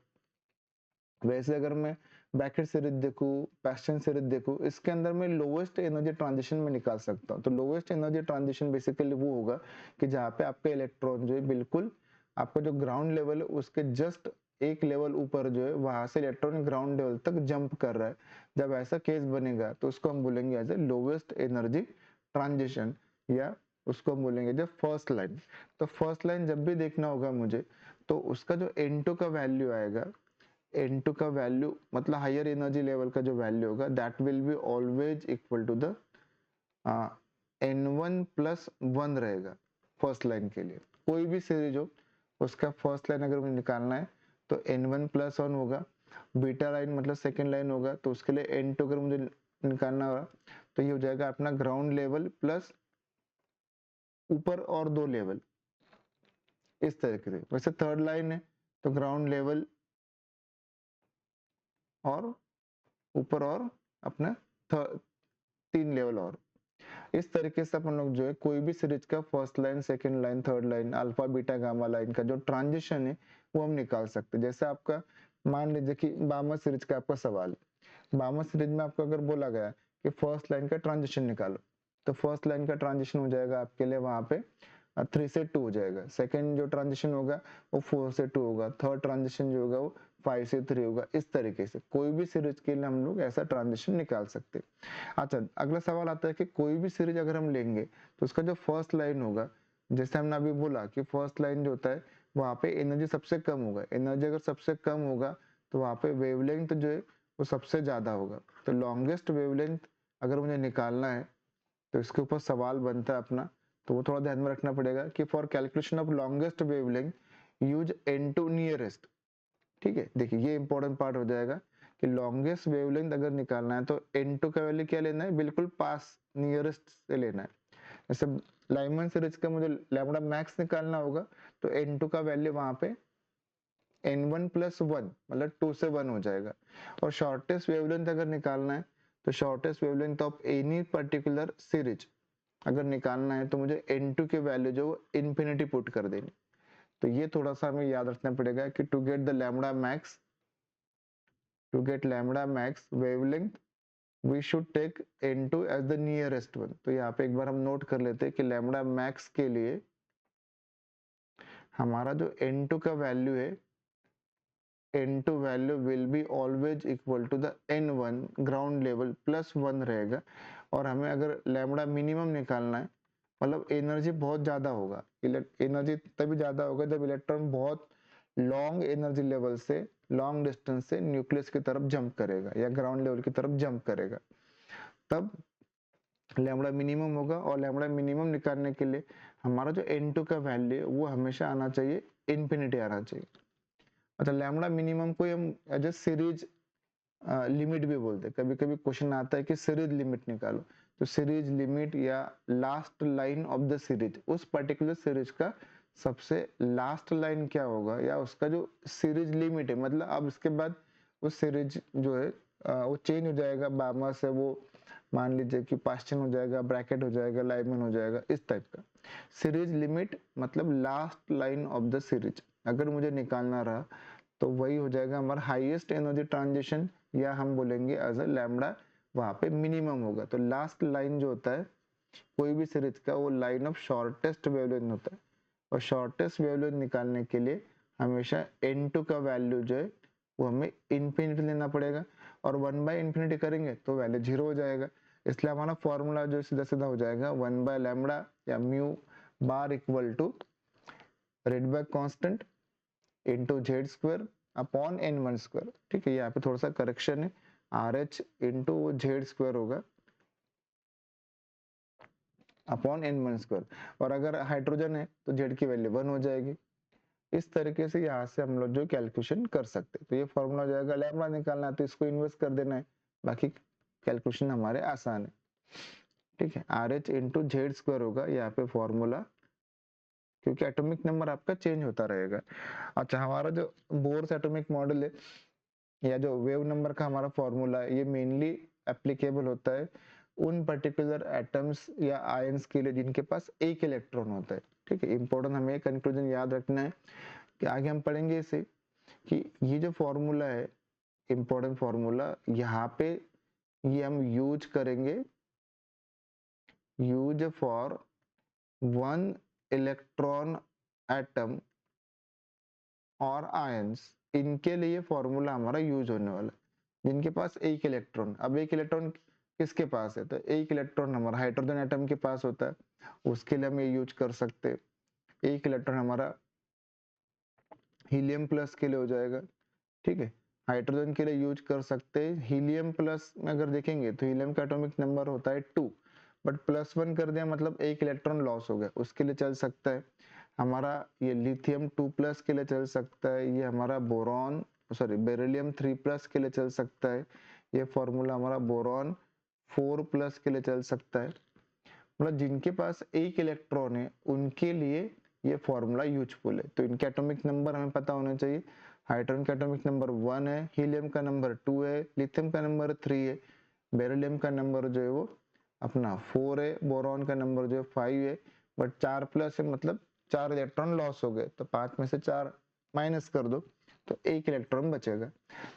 वैसे अगर मैं ब्रैकेट सीरीज देखूं, पैस्टन सीरीज देखूं, इसके अंदर मैं लोवेस्ट एनर्जी ट्रांजिशन में निकाल सकता हूं। तो लोवेस्ट एनर्जी ट्रांजिशन बेसिकली वो होगा कि जहाँ पे आपके इलेक्ट्रॉन जो है बिल्कुल आपका जो ग्राउंड लेवल है उसके जस्ट एक लेवल ऊपर जो है वहां से इलेक्ट्रॉन ग्राउंड लेवल तक जंप कर रहा है। जब ऐसा केस बनेगा तो उसको हम बोलेंगे as a lowest energy transition, या उसको हम बोलेंगे जब फर्स्ट लाइन। तो फर्स्ट लाइन जब भी देखना होगा मुझे तो उसका जो n2 का वैल्यू आएगा, n2 का वैल्यू मतलब हायर एनर्जी लेवल का जो वैल्यू होगा that will be always equal to the n1 plus 1 रहेगा फर्स्ट लाइन के लिए। कोई भी सीरीज हो उसका फर्स्ट लाइन अगर मुझे निकालना है तो n1 प्लस 1 होगा। बीटा लाइन मतलब सेकेंड लाइन होगा तो उसके लिए n2 अगर मुझे निकालना होगा तो ये हो जाएगा अपना ग्राउंड लेवल प्लस ऊपर और 2 लेवल, इस तरीके से। वैसे थर्ड लाइन है तो ग्राउंड लेवल और ऊपर और अपना 3 लेवल और, इस तरीके से अपन लोग जो है कोई भी सीरीज का first line, second line, third line, alpha beta gamma line का जो ट्रांजिशन है वो हम निकाल सकते हैं। जैसे आपका मान लीजिए कि बार्मर सीरीज का आपका सवाल है, बार्मर सीरीज में आपको अगर बोला गया कि फर्स्ट लाइन का ट्रांजिशन निकालो, तो फर्स्ट लाइन का ट्रांजिशन हो जाएगा आपके लिए वहां पे 3 से 2 हो जाएगा। सेकंड जो ट्रांजिशन होगा वो 4 से 2 होगा। थर्ड ट्रांजिशन जो होगा वो 5 से 3 होगा। इस तरीके से कोई भी सीरीज के लिए हम लोग ऐसा ट्रांजिशन निकाल सकते हैं। अच्छा, अगला सवाल आता है कि कोई भी सीरीज अगर हम लेंगे तो उसका जो फर्स्ट लाइन होगा, जैसे हमने अभी बोला कि फर्स्ट लाइन जो होता है वहां पे एनर्जी सबसे कम होगा। एनर्जी अगर सबसे कम होगा तो वहां पे वेवलेंथ जो है वो सबसे ज्यादा होगा। तो लॉन्गेस्ट वेवलेंथ अगर मुझे निकालना है तो इसके ऊपर सवाल बनता है अपना, तो वो थोड़ा ध्यान में रखना पड़ेगा कि for calculation of longest wavelength use n2 nearest. ठीक है, देखिए ये इंपॉर्टेंट पार्ट हो जाएगा कि लॉन्गेस्ट वेवलेंथ अगर निकालना है तो n2 का वैल्यू क्या लेना है, बिल्कुल पास नियरेस्ट से लेना है। जैसे लाइमन सीरीज का मुझे लैम्बडा मैक्स निकालना होगा तो n2 का वैल्यू वहां पे n1 प्लस 1 मतलब 2 से 1 हो जाएगा। और शॉर्टेस्ट वेवलेंथ अगर निकालना है तो shortest wavelength of any particular series अगर निकालना है तो मुझे n2 के वैल्यू जो इन्फिनिटी पुट कर देनी। तो ये थोड़ा सा हमें याद रखना पड़ेगा कि to get the lambda max, to get lambda max wavelength we should take n2 as the nearest one. तो यहाँ पे एक बार हम नोट कर लेते हैं कि लैम्बडा मैक्स के लिए हमारा जो n2 का वैल्यू है, n2 value will be always equal to the n1 ground level plus 1 रहेगा। और हमें अगर लैम्बडा मिनिमम निकालना है मतलब एनर्जी बहुत ज़्यादा होगा। एनर्जी तभी ज़्यादा होगा जब इलेक्ट्रॉन बहुत लॉन्ग एनर्जी लेवल से, लॉन्ग डिस्टेंस से न्यूक्लियस की तरफ जंप करेगा या ग्राउंड लेवल की तरफ जंप करेगा, तब लैम्बडा मिनिमम होगा। और लैम्बडा मिनिमम निकालने के लिए हमारा जो n2 का वैल्यू है वो हमेशा आना चाहिए इन्फिनिटी आना चाहिए। अच्छा, लैम्बडा मिनिमम को हम एज ए सीरीज लिमिट भी बोलते हैं। कभी कभी क्वेश्चन आता है कि सीरीज लिमिट निकालो, तो सीरीज लिमिट या last line of the series, उस पर्टिकुलर सीरीज का सबसे लास्ट लाइन क्या होगा या उसका जो सीरीज लिमिट है, मतलब अब इसके बाद उस सीरीज जो है वो चेंज हो जाएगा, बामा से वो मान लीजिए कि पास्चन हो जाएगा, ब्रैकेट हो जाएगा, लाइमन हो जाएगा, इस टाइप का। सीरीज लिमिट मतलब last line of the series अगर मुझे निकालना रहा तो वही हो जाएगा हमारा हाईएस्ट एनर्जी ट्रांजिशन, या हम बोलेंगे एज अ लैम्बडा वहां पे मिनिमम होगा। तो लास्ट लाइन जो होता है कोई भी सीरीज का, वो लाइन ऑफ शॉर्टेस्ट वेवलेंथ होता है। और शॉर्टेस्ट वेवलेंथ निकालने के लिए हमेशा n2 का वैल्यू जो है वो हमें इन्फिनिटी लेना पड़ेगा, और 1/∞ करेंगे तो वैल्यू 0 हो जाएगा। इसलिए हमारा फॉर्मूला जो सीधा सीधा हो जाएगा 1/λ या mu bar equal to Rydberg constant into Z square upon n1 स्क्वायर। ठीक है, यहाँ पे थोड़ा सा करेक्शन है, RH इंटू जेड स्क्वायर होगा अपॉन n1 स्क्वायर। और अगर हाइड्रोजन है तो जेड की वैल्यू 1 हो जाएगी। इस तरीके से यहाँ से हम लोग जो कैलकुलेशन कर सकते हैं। तो ये फॉर्मूला हो जाएगा, लैम्बडा निकालना है तो इसको इन्वर्स कर देना है, बाकी कैलकुलेशन हमारे आसान है। ठीक है, RH इंटू जेड स्क्वायर होगा यहाँ पे फॉर्मूला, क्योंकि एटॉमिक नंबर आपका चेंज होता रहेगा। अच्छा, हमारा जो बोर्स एटॉमिक मॉडल है या जो वेव नंबर का हमारा फॉर्मूला है, ये मेनली एप्लीकेबल होता है उन पर्टिकुलर एटम्स या आयंस के लिए जिनके पास एक इलेक्ट्रॉन होता है। ठीक है, इंपॉर्टेंट हमें कंक्लूजन याद रखना है कि आगे हम पढ़ेंगे इसे कि ये जो फॉर्मूला है, इंपॉर्टेंट फॉर्मूला, यहाँ पे ये हम यूज करेंगे, use for one electron atom और आयंस, इनके लिए फॉर्मूला हमारा यूज होने वाला है जिनके पास एक इलेक्ट्रॉन। अब एक इलेक्ट्रॉन किसके पास है, तो एक इलेक्ट्रॉन हमारा हाइड्रोजन एटम के पास होता है, उसके लिए हम ये यूज कर सकते हैं। एक इलेक्ट्रॉन हमारा हीलियम प्लस के लिए हो जाएगा। ठीक है, हाइड्रोजन के लिए यूज कर सकते हैं। हीलियम प्लस में अगर देखेंगे तो हीलियम का एटॉमिक नंबर होता है 2, बट +1 कर दिया मतलब एक इलेक्ट्रॉन लॉस हो गया, उसके लिए चल सकता है। हमारा ये लिथियम 2+ के लिए चल सकता है, ये हमारा बोरॉन बेरिलियम 3+ के लिए चल सकता है, ये फॉर्मूला हमारा बोरॉन 4+ के लिए चल सकता है। मतलब जिनके पास एक इलेक्ट्रॉन है उनके लिए ये फॉर्मूला यूजफुल है। तो इनके एटॉमिक नंबर हमें पता होने चाहिए। हाइड्रोजन का एटॉमिक नंबर 1 है, हीलियम का नंबर 2 है, लिथियम का नंबर 3 है, बेरिलियम का नंबर जो है वो अपना 4 है, बोरॉन का नंबर जो है 5 है, बट 4+ है मतलब 4 इलेक्ट्रॉन लॉस हो गए, तो 5 में से 4 माइनस कर दो तो एक इलेक्ट्रॉन बचेगा।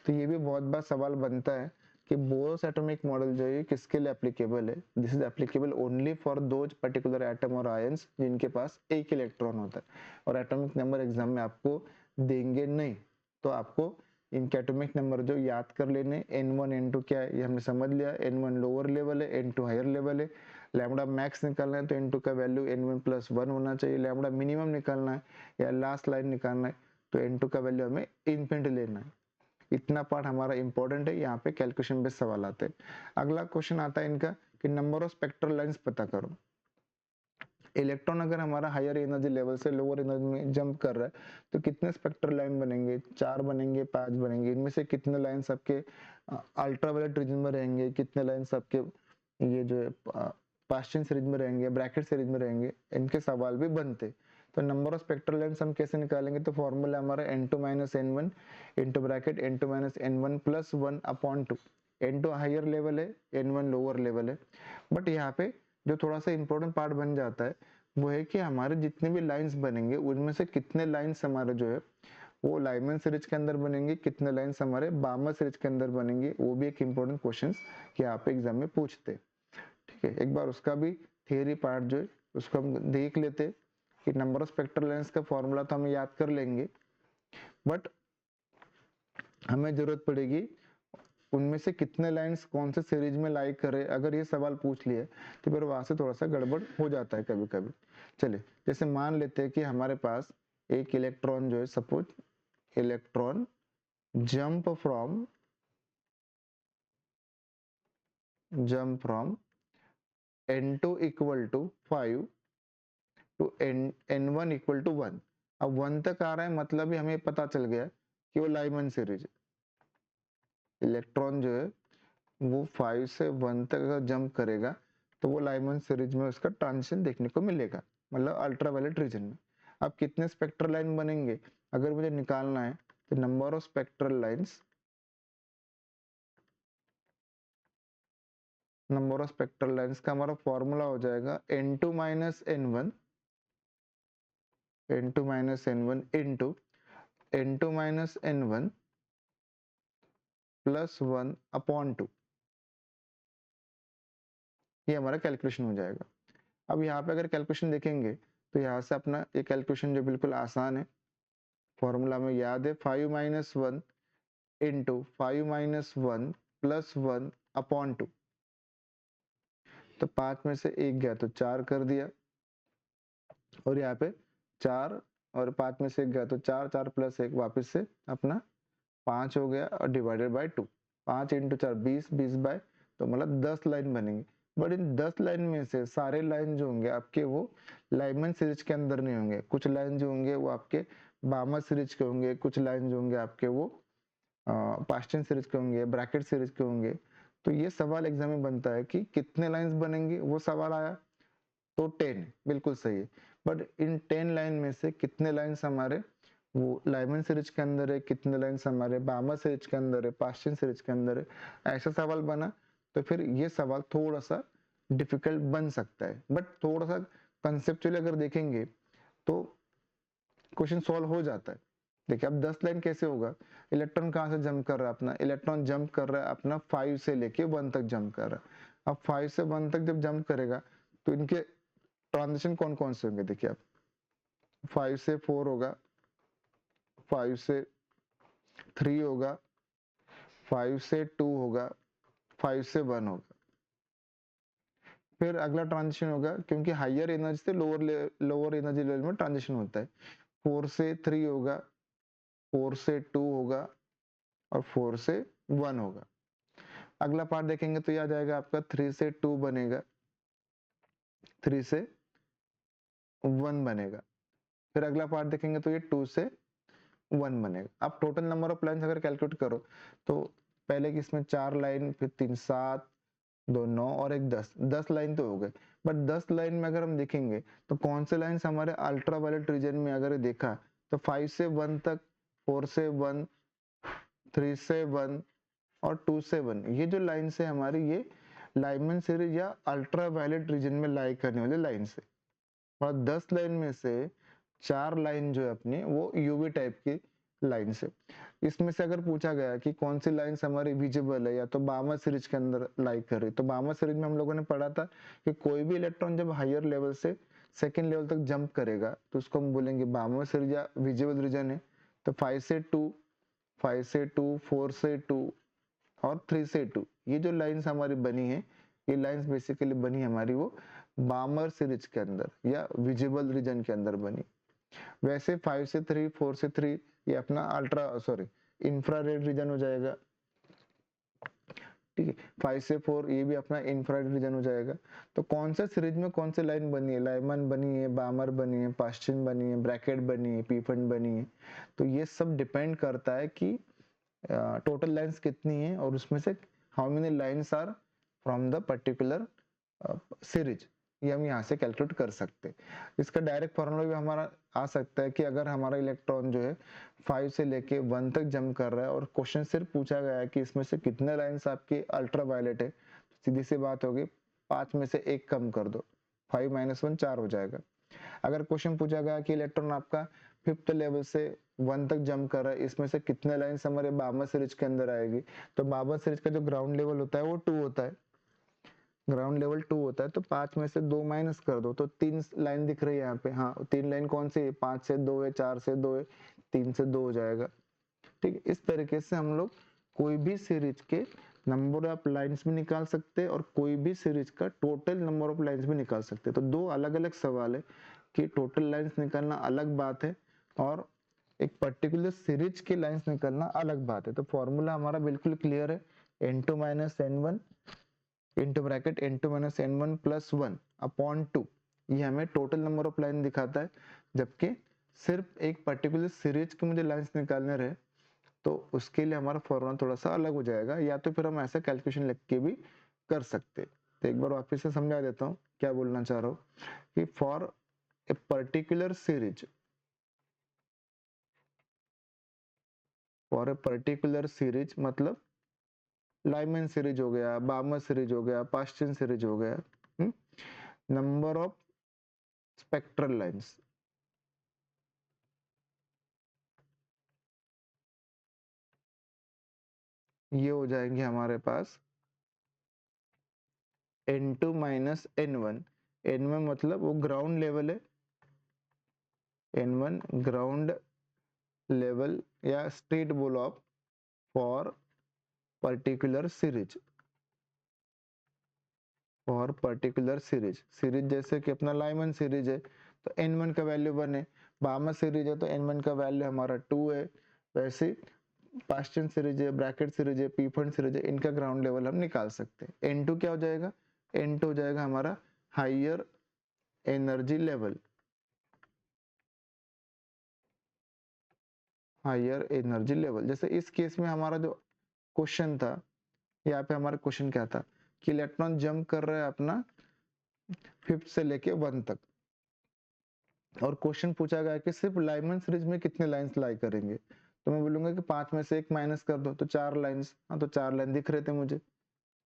तो ये भी बहुत बार सवाल बनता है कि बोर्स एटॉमिक मॉडल जो है किसके लिए एप्लीकेबल है। This is applicable only for those particular atom और आयंस जिनके पास एक इलेक्ट्रॉन होता है, और एटॉमिक नंबर एग्जाम में आपको देंगे नहीं, तो आपको इनके एटॉमिक नंबर जो याद कर लेने। n1 n2 क्या है ये हमने समझ लिया, n1 लोअर लेवल है, n2 हायर लेवल है। लैम्बडा मैक्स निकालना है तो n2 का वैल्यू n1+1 होना चाहिए। लैम्बडा मिनिमम निकालना है या लास्ट लाइन निकालना है तो n2 का वैल्यू हमें इन्फिनिटी लेना है। इतना पार्ट हमारा इंपॉर्टेंट है, यहाँ पे कैलकुलेशन बेस्ड सवाल आते हैं। अगला क्वेश्चन आता है इनका कि नंबर ऑफ स्पेक्ट्रल लाइंस पता करो। इलेक्ट्रॉन अगर हमारा हायर एनर्जी लेवल से लोअर एनर्जी में जंप कर रहा है तो कितने स्पेक्ट्रल लाइन बनेंगे, 4 बनेंगे, 5 बनेंगे। इनमें से कितने लाइन सबके अल्ट्रावायलेट रीजन में रहेंगे, कितने लाइन सबके ये जो है पास्चन सीरीज में रहेंगे, ब्रैकेट सीरीज में रहेंगे, इनके सवाल भी बनते। तो नंबर ऑफ स्पेक्ट्रल लाइन्स हम कैसे निकालेंगे, तो फॉर्मूला हमारा n2 - n1 into bracket n2 - n1+1/2। n2 higher level है, n1 लोअर लेवल है। बट यहाँ पे जो थोड़ा सा इंपॉर्टेंट पार्ट बन जाता है वो है कि हमारे जितने भी लाइंस बनेंगे उनमें से कितने लाइंस हमारे जो है वो लाइमन सीरीज के अंदर बनेंगे, कितने लाइंस हमारे बामर सीरीज के अंदर बनेंगे, वो भी एक इंपॉर्टेंट क्वेश्चन कि यहाँ पे एग्जाम में पूछते। ठीक है, एक बार उसका भी थियरी पार्ट जो है उसको हम देख लेते कि नंबर ऑफ स्पेक्ट्रल लाइंस का फॉर्मूला तो हम याद कर लेंगे, बट हमें जरूरत पड़ेगी उनमें से कितने लाइंस कौन से सीरीज में लाई करे, अगर ये सवाल पूछ लिए तो फिर वहां से थोड़ा सा गड़बड़ हो जाता है कभी कभी। चलिए जैसे मान लेते हैं कि हमारे पास एक इलेक्ट्रॉन जो है, suppose electron jump from n2 equal to 5 to n1 equal to 1। अब 1 तक आ रहा है, मतलब ही हमें पता चल गया कि वो लाइमन सीरीज है। इलेक्ट्रॉन जो है वो 5 से 1 तक अगर जंप करेगा तो वो लाइमन सीरीज में उसका ट्रांजिशन देखने को मिलेगा, मतलब अल्ट्रावायलेट रीजन में। अब कितने स्पेक्ट्रल लाइन बनेंगे अगर मुझे निकालना है, तो number of spectral lines, number of spectral lines का हमारा फॉर्मूला हो जाएगा n2 minus n1 into n2 minus n1 plus 1 upon 2। ये हमारा कैलकुलेशन हो जाएगा। अब यहाँ पे अगर कैलकुलेशन देखेंगे तो यहाँ से अपना ये कैलकुलेशन जो बिल्कुल आसान है, फॉर्मूला में याद है 5 minus 1 into 5 minus 1 plus 1 upon 2। तो 5 में से 1 गया तो 4 कर दिया, और यहाँ पे 4 और 5 में से 1 गया तो 4, 4 प्लस 1 वापस से अपना 5 हो गया, और डिवाइडेड बाय 2। 5 इंटू 4 20, 20 बाय, तो मतलब 10 लाइन बनेंगे। बट इन 10 लाइन में से सारे लाइन जो होंगे आपके वो लाइमन सीरीज के अंदर नहीं होंगे। कुछ लाइन जो होंगे वो आपके बामर सीरीज के होंगे, कुछ लाइन जो होंगे आपके वो पास्टियन सीरीज के होंगे, ब्रैकेट सीरीज के होंगे। तो ये सवाल एग्जाम में बनता है कि कितने लाइंस बनेंगे, वो सवाल आया तो 10 बिल्कुल सही है। बट इन 10 लाइन में से कितने लाइंस हमारे वो लाइमन सीरीज के अंदर है, कितने लाइंस हमारे बामर सीरीज के अंदर है, पास्टियन सीरीज के अंदर है, ऐसा सवाल बना तो फिर ये सवाल थोड़ा सा डिफिकल्ट बन सकता है। बट थोड़ा सा कंसेप्चुअली अगर देखेंगे तो क्वेश्चन सॉल्व हो जाता है। देखिए अब 10 लाइन कैसे होगा, इलेक्ट्रॉन कहाँ से जंप कर रहा है अपना, इलेक्ट्रॉन जंप कर रहा है अपना 5 से लेके 1 तक जंप कर रहा है। अब 5 से 1 तक जब जंप करेगा तो इनके ट्रांजिशन कौन कौन से होंगे, देखिए आप 5 से 4 होगा, 5 से 3 होगा, 5 से 2 होगा, 5 से 1 होगा। फिर अगला ट्रांजिशन होगा, क्योंकि हायर एनर्जी से लोअर एनर्जी लेवल में ट्रांजिशन होता है, 4 से 3 होगा, 4 से 2 होगा, और 4 से 1 होगा। अगला पार्ट देखेंगे तो याद आएगा आपका 3 से 2 बनेगा, 3 से 1 बनेगा। फिर अगला पार्ट देखेंगे तो ये 2 से 1 बनेगा। अब टोटल नंबर ऑफ लाइन्स अगर कैलकुलेट करो तो पहले कि इसमें 4 लाइन, फिर 3 7, 2 9 और 1 10, 10 लाइन तो हो गए। बट 10 लाइन में अगर हम देखेंगे तो कौन से लाइन्स हमारे अल्ट्रावायलेट रीजन में अगर देखा तो 5 से 1 तक, 4 से 1, 3 से 1 और 2 से 1, ये जो लाइन है हमारी ये लाइमन सीरीज या अल्ट्रावायलेट रीजन में लाई करने वाले लाइन है। और 10 लाइन में से 4 लाइन जो है अपनी वो यूवी टाइप की लाइन है। इसमें से अगर पूछा गया कि कौन सी लाइंस हमारी विजिबल है या तो बामर सीरीज के अंदर लाई कर रही, तो बामर सीरीज में हम लोगों ने पढ़ा था कि कोई भी इलेक्ट्रॉन जब हायर लेवल से सेकेंड लेवल तक जंप करेगा तो उसको हम बोलेंगे बामर सीरीज या विजिबल रीजन है। तो 5 से 2, 5 से 2, 4 से 2 और 3 से 2, ये जो लाइंस हमारी बनी है, ये लाइंस बेसिकली बनी हमारी वो बामर सीरीज के अंदर या विजिबल रीजन के अंदर बनी। वैसे 5 से 3, 4 से 3 ये अपना इंफ्रारेड रीजन हो जाएगा, ठीक है। 5 से 4 ये भी अपना इंफ्रारेड रीजन हो जाएगा। तो कौन सा सीरीज में कौन सी लाइन बनी है, लाइमन बनी है, बामर बनी है, पास्टियन बनी है, ब्रैकेट बनी है, पीफन बनी है, तो ये सब डिपेंड करता है कि टोटल लाइंस कितनी है और उसमें से how many lines are from the particular series, ये हम यहाँ से कैलकुलेट कर सकते हैं। इसका डायरेक्ट फॉर्मूला भी हमारा आ सकता है कि अगर हमारा इलेक्ट्रॉन जो है 5 से लेके 1 तक जंप कर रहा है और क्वेश्चन सिर्फ पूछा गया है कि इसमें से कितने लाइंस आपकी अल्ट्रावायलेट है, तो सीधी सी बात होगी 5 में से 1 कम कर दो, 5 माइनस 1 4 हो जाएगा। अगर क्वेश्चन पूछा गया कि इलेक्ट्रॉन आपका 5th लेवल से 1 तक जंप कर रहा है, इसमें से कितने लाइंस हमारे बामर सीरीज के अंदर आएगी, तो बामर सीरीज का जो ग्राउंड लेवल होता है वो 2 होता है, ग्राउंड लेवल 2 होता है। तो 5 में से 2 माइनस कर दो तो 3 लाइन दिख रही है यहाँ पे, हाँ 3 लाइन कौन सी है, 5 से 2 है, 4 से 2 है, 3 से 2 हो जाएगा, ठीक है। इस तरीके से हम लोग कोई भी सीरीज के नंबर ऑफ लाइंस भी निकाल सकते हैं और कोई भी सीरीज का टोटल नंबर ऑफ लाइंस भी निकाल सकते हैं। तो दो अलग अलग सवाल है कि टोटल लाइंस निकालना अलग बात है और एक पर्टिकुलर सीरीज की लाइंस निकालना अलग बात है। तो फॉर्मूला हमारा बिल्कुल क्लियर है, n2 minus n1 into bracket n2 minus n1 plus 1 upon 2, ये हमें टोटल नंबर ऑफ लाइन दिखाता है। जबकि सिर्फ एक पर्टिकुलर सीरीज के मुझे लाइंस निकालने रहे तो उसके लिए हमारा फॉर्मूला थोड़ा सा अलग हो जाएगा, या तो फिर हम ऐसा कैलकुलेशन लिख के भी कर सकते। तो एक बार वापस से समझा देता हूँ क्या बोलना चाह रहा हूँ कि for a particular series, for a particular series मतलब लाइमन सीरीज हो गया, बामर सीरीज हो गया, पास्टियन सीरीज हो गया, नंबर ऑफ स्पेक्ट्रल लाइंस, ये हो जाएंगे हमारे पास n2 माइनस n1, n1 मतलब वो ग्राउंड लेवल है, n1 ग्राउंड लेवल या स्टेट बोलो आप for particular series, for particular series, series जैसे कि अपना लाइमन सीरीज है तो n1 का वैल्यू 1 है, बामर सीरीज है तो n1 का वैल्यू हमारा 2 है, वैसे पास्टियन सीरीज है, ब्रैकेट सीरीज है, पीफंड सीरीज है, इनका ग्राउंड लेवल हम निकाल सकते हैं। n2 क्या हो जाएगा, n2 हो जाएगा हमारा higher energy level, higher energy level. जैसे इस केस में हमारा जो क्वेश्चन था, यहाँ पे हमारा क्वेश्चन क्या था कि इलेक्ट्रॉन जंप कर रहा है अपना 5th से लेके 1 तक, और क्वेश्चन पूछा गया कि सिर्फ लाइमन सीरीज में कितने लाइंस लाई करेंगे, तो मैं बोलूंगा कि 5 में से 1 माइनस कर दो तो 4 लाइंस। हाँ, तो 4 लाइन दिख रहे थे मुझे,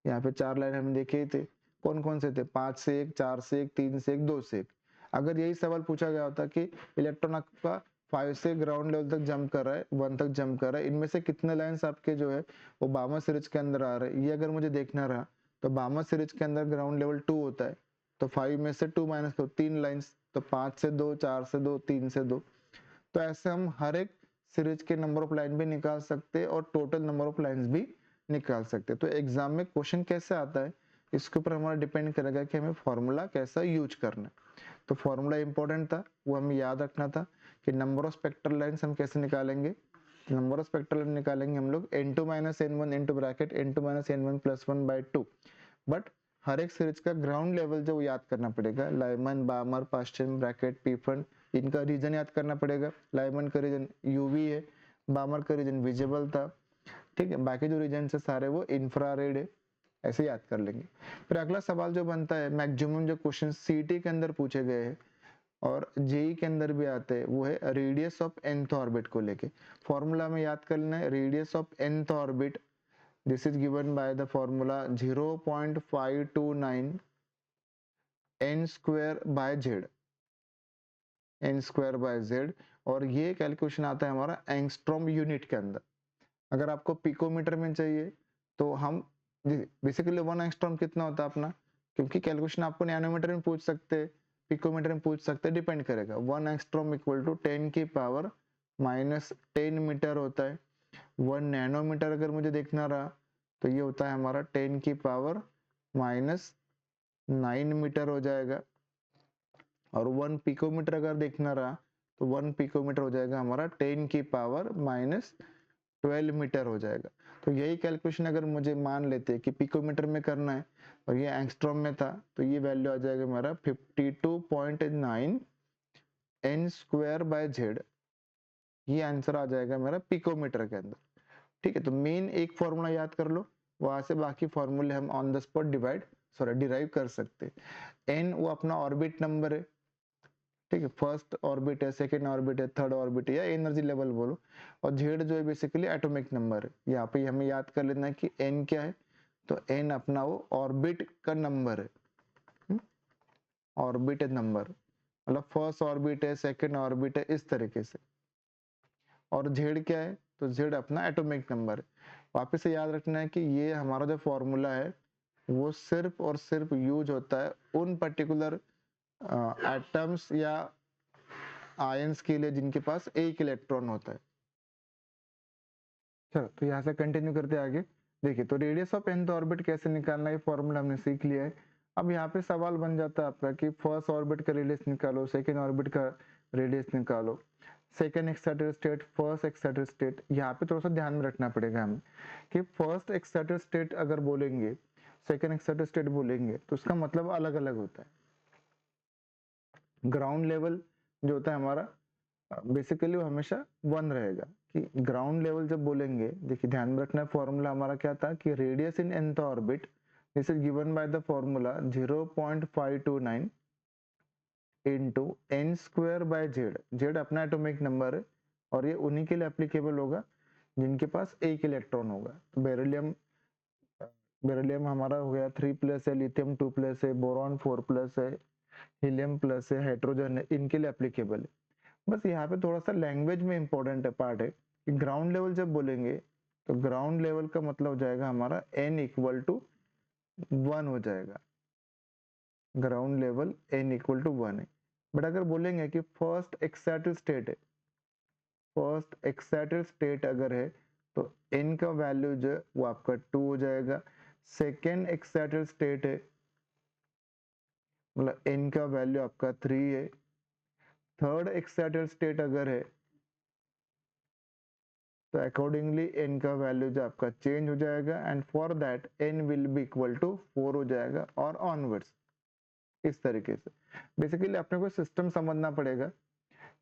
यहाँ पे 4 लाइन हम देखे ही थे। कौन कौन से थे, 5 से 1, 4 से 1, 3 से 1, 2 से 1। अगर यही सवाल पूछा गया होता कि इलेक्ट्रॉन आपका 5 से ग्राउंड लेवल तक जंप कर रहा है, 1 तक जंप कर रहा है, इनमें से कितने लाइंस आपके जो है वो बामर सीरीज के अंदर आ रहे हैं, ये अगर मुझे देखना रहा तो बामर सीरीज के अंदर ग्राउंड लेवल 2 होता है, तो 5 में से 2 माइनस करो, 3 लाइंस, तो 5 से 2, 4 से 2, 3 से 2। तो ऐसे हम हर एक सीरीज के नंबर ऑफ लाइन भी निकाल सकते हैं और टोटल नंबर ऑफ लाइंस भी निकाल सकते हैं। तो एग्जाम में क्वेश्चन कैसे आता है इसके ऊपर हमारा डिपेंड करेगा कि हमें फॉर्मूला कैसा यूज करना है। तो फॉर्मूला इंपॉर्टेंट था, वो हमें याद रखना था कि नंबर ऑफ स्पेक्ट्रल लाइंस हम कैसे निकालेंगे। नंबर ऑफ स्पेक्ट्रल लाइन निकालेंगे हम लोग n2 minus n1 into bracket n2 minus n1 plus 1 by 2। But हर एक सीरीज का ग्राउंड लेवल जो याद करना पड़ेगा, लाइमन, बामर, पास्टियन, ब्रैकेट, पीफन, इनका रीजन याद करना पड़ेगा। लाइमन का रीजन यूवी है, बामर का रीजन विजिबल था, ठीक है, बाकी जो रीजन है सारे वो इंफ्रारेड है, ऐसे याद कर लेंगे। फिर अगला सवाल जो बनता है, मैक्सिमम जो क्वेश्चन सीटी के अंदर पूछे गए हैं और जेई के अंदर भी आते हैं, वो है रेडियस ऑफ nth ऑर्बिट को लेके। फॉर्मूला में याद कर लेना है, radius of nth orbit, this is given by the formula 0.529 n square by Z, n square by Z. और ये कैलकुलेशन आता है हमारा एंगस्ट्रॉम यूनिट के अंदर। अगर आपको पिकोमीटर में चाहिए तो हम बेसिकली 1 एंगस्ट्रॉम कितना होता है अपना, क्योंकि कैलकुलेशन आपको नैनोमीटर में पूछ सकते हैं, पिकोमीटर में पूछ सकते हैं, डिपेंड करेगा। 1 एंगस्ट्रॉम इक्वल टू 10 की पावर माइनस 10 मीटर होता है। 1 नैनोमीटर अगर मुझे देखना रहा तो ये होता है हमारा 10 की पावर माइनस 9 मीटर हो जाएगा। और 1 पिकोमीटर अगर देखना रहा तो 1 पिकोमीटर हो जाएगा हमारा 10 की पावर माइनस 12 मीटर हो जाएगा। तो यही कैलकुलेशन अगर मुझे मान लेते कि पिकोमीटर में करना है और ये एंगस्ट्रॉम में था, तो ये वैल्यू आ जाएगा हमारा 52.9 n स्क्वायर बाय जेड, ये आंसर आ जाएगा मेरा पिकोमीटर के अंदर। ठीक है, तो मेन एक फॉर्मूला याद कर लो, वहां से बाकी फॉर्मूले हम ऑन द स्पॉट डिराइव कर सकते। n वो अपना ऑर्बिट नंबर है, ठीक है, फर्स्ट ऑर्बिट है, सेकेंड ऑर्बिट है, थर्ड ऑर्बिट है, या एनर्जी लेवल बोलो। और जेड जो है बेसिकली एटॉमिक नंबर है। यहाँ पे हमें याद कर लेना है कि एन क्या है, तो एन अपना वो ऑर्बिट का नंबर है, ऑर्बिट नंबर, मतलब फर्स्ट ऑर्बिट है, सेकेंड ऑर्बिट है, इस तरीके से। और जेड क्या है, तो जेड अपना एटॉमिक नंबर है। वापस से याद रखना है कि ये हमारा जो फॉर्मूला है वो सिर्फ और सिर्फ यूज होता है उन पर्टिकुलर एटम्स या आयंस के लिए जिनके पास एक इलेक्ट्रॉन होता है। चलो, तो यहाँ से कंटिन्यू करते आगे। देखिए तो रेडियस ऑफ nth ऑर्बिट कैसे निकालना है, ये फॉर्मूला हमने सीख लिया है। अब यहाँ पे सवाल बन जाता है आपका कि फर्स्ट ऑर्बिट का रेडियस निकालो, सेकेंड ऑर्बिट का रेडियस निकालो, second excited state, first excited state. यहाँ पे थोड़ा सा ध्यान में रखना पड़ेगा हमें कि फर्स्ट एक्साइटेड स्टेट अगर बोलेंगे, सेकेंड एक्साइटेड स्टेट बोलेंगे, तो उसका मतलब अलग अलग होता है। ग्राउंड लेवल जो होता है हमारा बेसिकली वो हमेशा 1 रहेगा। कि ग्राउंड लेवल जब बोलेंगे, देखिए ध्यान में रखना, फॉर्मूला हमारा क्या था कि radius in nth orbit this is given by the formula 0.529 into n square by z। z अपना एटॉमिक नंबर है और ये उन्हीं के लिए एप्लीकेबल होगा जिनके पास एक इलेक्ट्रॉन होगा। तो बेरिलियम हमारा हो गया 3+ है, लिथियम 2+ है, बोरॉन 4+ है, हीलियम प्लस है, हाइड्रोजन है, इनके लिए एप्लीकेबल है। बस यहाँ पे थोड़ा सा लैंग्वेज में इंपॉर्टेंट है पार्ट है कि ग्राउंड लेवल जब बोलेंगे तो ग्राउंड लेवल का मतलब हो जाएगा हमारा n इक्वल टू 1 हो जाएगा। Ground level n equal to 1 है। बट अगर बोलेंगे कि फर्स्ट एक्साइटेड स्टेट है, फर्स्ट एक्साइटेड स्टेट अगर है तो n का वैल्यू जो है वो आपका 2 हो जाएगा। सेकेंड एक्साइटेड स्टेट है मतलब n का वैल्यू आपका 3 है। थर्ड एक्साइटेड स्टेट अगर है तो अकॉर्डिंगली n का वैल्यू जो आपका चेंज हो जाएगा and for that n will be equal to 4 हो जाएगा और ऑनवर्ड्स। इस तरीके से बेसिकली अपने को सिस्टम समझना पड़ेगा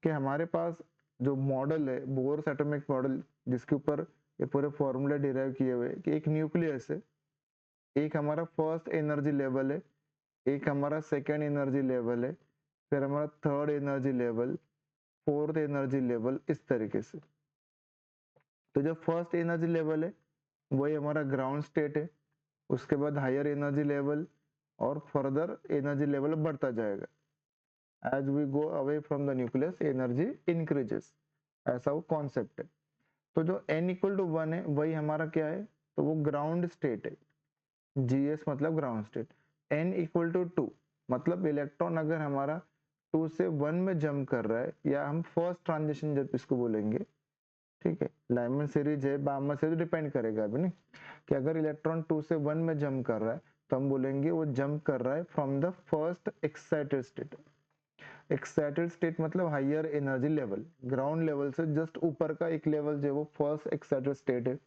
कि हमारे पास जो मॉडल है बोर्स एटॉमिक मॉडल, जिसके ऊपर ये पूरे फॉर्मूले डिराइव किए हुए कि एक न्यूक्लियस है, एक हमारा फर्स्ट एनर्जी लेवल है, एक हमारा सेकेंड एनर्जी लेवल है, फिर हमारा third energy level, fourth energy level, इस तरीके से। तो जो फर्स्ट एनर्जी लेवल है वही हमारा ग्राउंड स्टेट है, उसके बाद हायर एनर्जी लेवल और फर्दर एनर्जी लेवल बढ़ता जाएगा। As we go away from the nucleus energy increases, ऐसा वो कॉन्सेप्ट है। तो जो n इक्वल टू 1 है वही हमारा क्या है, तो वो ग्राउंड स्टेट है। GS मतलब ground state. n equal to 2 मतलब इलेक्ट्रॉन अगर हमारा 2 से 1 में जंप कर रहा है, या हम फर्स्ट ट्रांजिशन जब इसको बोलेंगे, ठीक है, लाइमन सीरीज है, बार्मर सीरीज डिपेंड करेगा अभी नहीं, कि अगर इलेक्ट्रॉन 2 से 1 में जंप कर रहा है तो हम बोलेंगे वो जंप कर रहा है from the first excited state. Excited state मतलब higher energy level, ground level से जस्ट ऊपर का एक लेवल जो है वो फर्स्ट एक्साइटेड स्टेट है।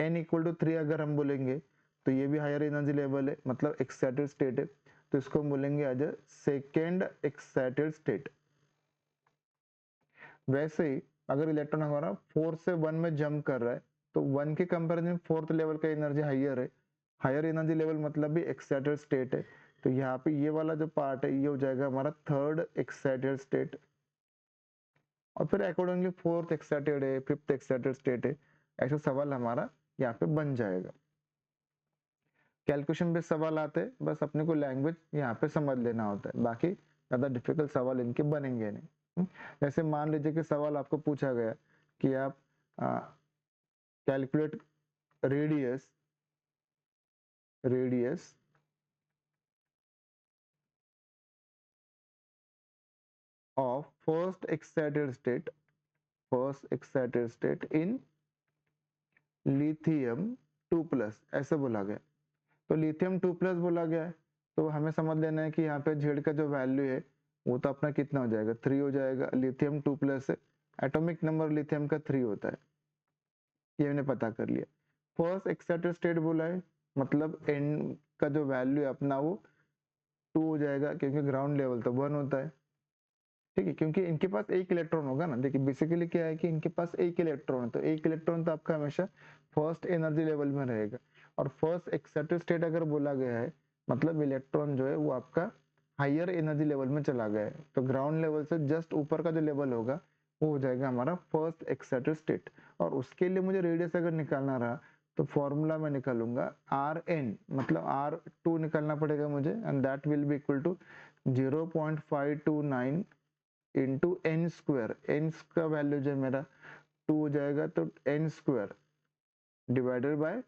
n इक्वल टू 3 अगर हम बोलेंगे तो ये भी हायर एनर्जी लेवल है, मतलब एक्साइटेड स्टेट है, तो इसको हम बोलेंगे as a second excited state. वैसे ही अगर इलेक्ट्रॉन हमारा 4 से 1 में जंप कर रहा है तो 1 के कंपैरिजन फोर्थ लेवल का एनर्जी हायर है, हायर एनर्जी लेवल मतलब भी एक्साइटेड स्टेट है। तो यहाँ पे ये वाला जो पार्ट है ये हो जाएगा हमारा थर्ड एक्साइटेड स्टेट, और फिर अकॉर्डिंगली फोर्थ एक्साइटेड है, फिफ्थ एक्साइटेड स्टेट है, ऐसा सवाल हमारा यहाँ पे बन जाएगा। कैलकुलेशन बेस्ड सवाल आते हैं, बस अपने को लैंग्वेज यहाँ पे समझ लेना होता है, बाकी ज्यादा डिफिकल्ट सवाल इनके बनेंगे नहीं। जैसे मान लीजिए कि सवाल आपको पूछा गया कि आप calculate radius radius of first excited state in lithium 2+, ऐसे बोला गया। तो लिथियम 2+ बोला गया है, तो हमें समझ लेना है कि यहाँ पे जेड का जो वैल्यू है वो तो अपना कितना हो जाएगा, 3 हो जाएगा। लिथियम 2+ है, एटॉमिक नंबर लिथियम का 3 होता है, ये मैंने पता कर लिया। फर्स्ट एक्साइटेड स्टेट बोला है मतलब n का जो वैल्यू है अपना वो 2 हो जाएगा, क्योंकि ग्राउंड लेवल तो 1 होता है, ठीक है, क्योंकि इनके पास एक इलेक्ट्रॉन होगा ना। देखिए बेसिकली क्या है कि इनके पास एक इलेक्ट्रॉन है, तो एक इलेक्ट्रॉन तो आपका हमेशा फर्स्ट एनर्जी लेवल में रहेगा। और फर्स्ट एक्साइटेड स्टेट अगर बोला गया है मतलब इलेक्ट्रॉन जो है वो आपका हायर एनर्जी लेवल में चला गया है, तो ग्राउंड लेवल से जस्ट ऊपर का जो लेवल होगा वो हो जाएगा हमारा फर्स्ट एक्साइटेड स्टेट। और उसके लिए मुझे रेडियस अगर निकालना रहा तो फॉर्मूला में निकालूंगा Rn, मतलब R2 निकालना पड़ेगा मुझे, and that will be equal to 0.529 into N square. N का वैल्यू जो है मेरा 2 हो जाएगा, तो N square divided by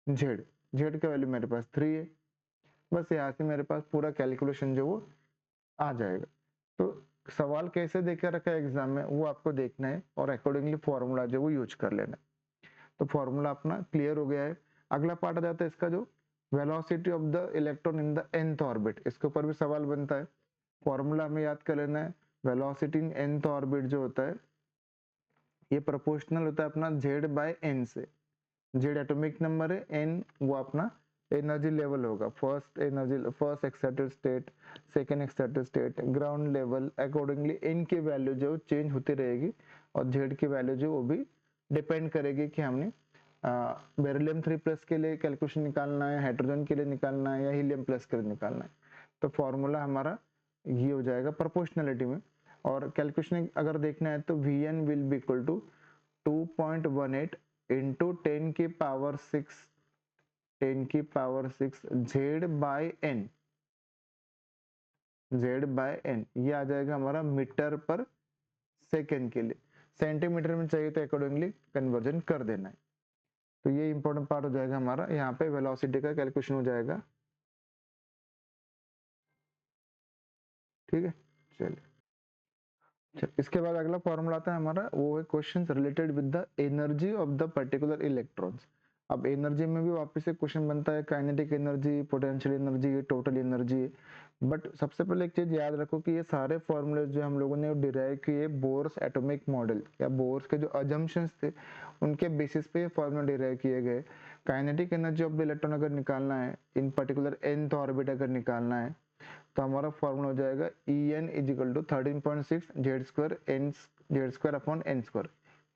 Z. Z का वैल्यू मेरे पास 3 है। बस यहाँ से मेरे पास पूरा कैलकुलेशन जो वो आ जाएगा। तो सवाल कैसे देकर रखा है एग्जाम में वो आपको देखना है और अकॉर्डिंगली फॉर्मूला जो वो यूज कर लेना है। तो फॉर्मूला अपना क्लियर हो गया है। अगला पार्ट आ जाता है इसका जो velocity of the electron in the nth orbit, इसके ऊपर भी सवाल बनता है। फॉर्मूला हमें याद कर लेना है, वेलोसिटी इन nth ऑर्बिट जो होता है ये प्रोपोर्शनल होता है अपना z बाय n से। z एटॉमिक नंबर है, n वो अपना एनर्जी लेवल होगा, first excited state, second excited state, ground level, accordingly n की वैल्यू जो चेंज होती रहेगी और z की वैल्यू जो वो भी डिपेंड करेगी कि हमने बेरिलियम 3+ के लिए कैलकुलेशन निकालना है, हाइड्रोजन के लिए निकालना है या हीलियम प्लस के लिए निकालना है। तो फॉर्मूला हमारा ये हो जाएगा प्रोपोर्शनलिटी में। और कैलकुलेशन अगर देखना है तो Vn will be equal to 2.18 into 10 की पावर 6 z बाय n, ये आ जाएगा हमारा मीटर पर सेकेंड के लिए। सेंटीमीटर में चाहिए तो अकॉर्डिंगली कन्वर्जन कर देना है। तो ये इंपॉर्टेंट पार्ट हो जाएगा हमारा, यहाँ पे वेलोसिटी का कैलकुलेशन हो जाएगा। ठीक है, चलिए इसके बाद अगला फॉर्मूला आता है हमारा, वो है question related with the energy of the particular electrons. अब एनर्जी में भी वापस से क्वेश्चन बनता है, kinetic energy, potential energy, total energy. But सबसे पहले एक चीज याद रखो कि ये सारे फॉर्मूले जो हम लोगों ने डिराइव किए बोर्स एटॉमिक मॉडल या बोर्स के जो अजम्पशंस थे उनके बेसिस पे ये फॉर्मूला डिराइव किए गए। Kinetic energy of the electron अगर निकालना है, इन पर्टिकुलर nth ऑर्बिट अगर निकालना है, तो हमारा फॉर्मूला हो जाएगा En is equal to 13.6 z² upon n²।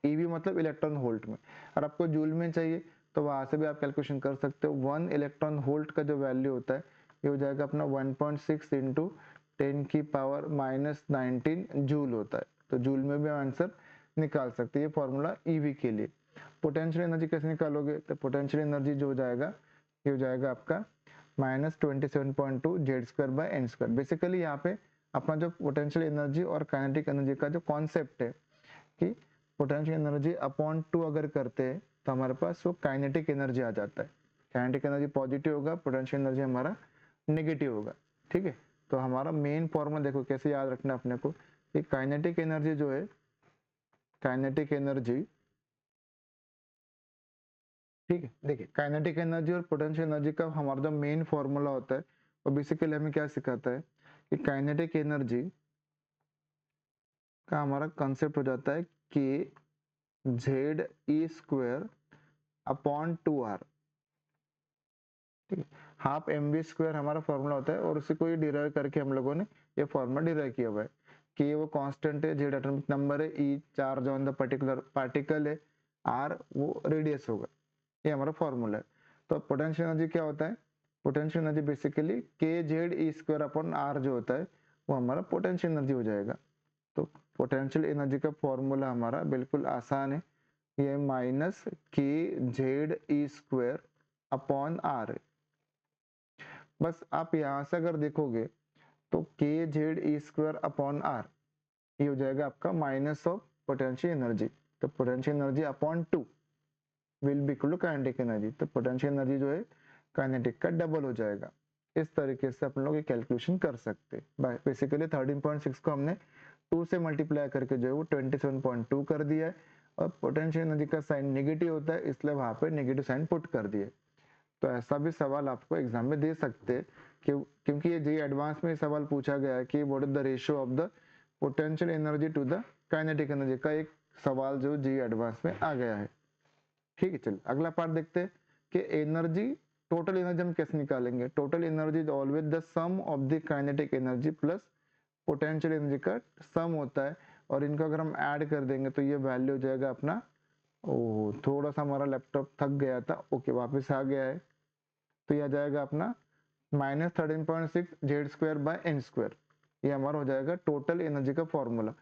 EV मतलब इलेक्ट्रॉन वोल्ट में। और आपको जूल में चाहिए तो वहां से भी आप कैलकुलेशन कर सकते हो। 1 इलेक्ट्रॉन वोल्ट का जो वैल्यू होता है ये हो जाएगा अपना 1.6 इंटू 10 की पावर -19 जूल होता है। तो जूल में भी हम आंसर निकाल सकते हैं। ये फॉर्मूला EV के लिए। पोटेंशियल एनर्जी कैसे निकालोगे, तो पोटेंशियल एनर्जी जो हो जाएगा ये हो जाएगा आपका -27.2 z² बाय n²। बेसिकली यहाँ पे अपना जो पोटेंशियल एनर्जी और काइनेटिक एनर्जी का जो कॉन्सेप्ट है कि पोटेंशियल एनर्जी अपॉन 2 अगर करते हैं तो हमारे पास वो काइनेटिक एनर्जी आ जाता है। काइनेटिक एनर्जी पॉजिटिव होगा, पोटेंशियल एनर्जी हमारा नेगेटिव होगा। ठीक है, तो हमारा मेन फॉर्मूला देखो कैसे याद रखना अपने को कि काइनेटिक एनर्जी जो है, काइनेटिक एनर्जी, ठीक है, देखिए काइनेटिक एनर्जी और पोटेंशियल एनर्जी का हमारा जो मेन फॉर्मूला होता है वो बेसिकली हमें क्या सिखाता है कि काइनेटिक एनर्जी का हमारा कंसेप्ट हो जाता है कि Z(E²) अपॉन 2R। ठीक है, हाफ mv² हमारा फॉर्मूला होता है और उसी को ही डिराइव करके हम लोगों ने ये फॉर्मूला डिराइव किया हुआ है कि वो कांस्टेंट है, Z एटॉमिक नंबर है, E charge on the particular particle है, R वो रेडियस होगा। ये हमारा फॉर्मूला है। तो पोटेंशियल एनर्जी क्या होता है, potential energy basically kZe² upon R जो होता है वो हमारा पोटेंशियल एनर्जी हो जाएगा। तो पोटेंशियल एनर्जी का फॉर्मूला हमारा बिल्कुल आसान है, ये -kZe² अपॉन R है। बस आप यहाँ से अगर देखोगे तो kZe² अपॉन R ये हो जाएगा आपका माइनस ऑफ पोटेंशियल एनर्जी। तो potential energy upon 2 will be equal to kinetic energy. तो पोटेंशियल एनर्जी जो है काइनेटिक का डबल हो जाएगा। इस तरीके से अपन लोग ये कैलकुलेशन कर सकते हैं। बेसिकली 13.6 को हमने 2 से मल्टीप्लाई करके जो है वो 27.2 कर दिया है और पोटेंशियल एनर्जी का साइन नेगेटिव होता है इसलिए वहां पे नेगेटिव साइन पुट कर दिए। तो ऐसा भी सवाल आपको एग्जाम में दे सकते हैं क्योंकि ये जी एडवांस में सवाल पूछा गया है कि what is the ratio of the potential energy to the kinetic energy का एक सवाल जो जी एडवांस में आ गया है। ठीक है, चलिए अगला पार्ट देखते हैं कि एनर्जी, टोटल एनर्जी हम कैसे निकालेंगे। Total energy is always the sum of the kinetic energy plus potential energy का सम होता है और इनको अगर हम ऐड कर देंगे तो ये वैल्यू हो जाएगा अपना, ओह थोड़ा सा हमारा लैपटॉप थक गया था, ओके वापस आ गया है। तो यह आ जाएगा अपना -13.6 z² बाय n²। ये हमारा हो जाएगा टोटल एनर्जी का फॉर्मूला।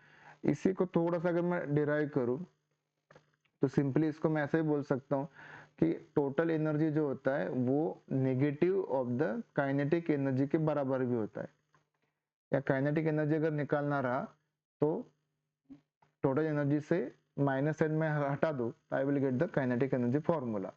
इसी को थोड़ा सा अगर मैं डिराइव करूं तो सिंपली इसको मैं ऐसे ही बोल सकता हूँ कि टोटल एनर्जी जो होता है वो negative of the kinetic energy के बराबर भी होता है। या काइनेटिक एनर्जी अगर निकालना रहा तो टोटल एनर्जी से -n में हटा दो, I will get the kinetic energy formula.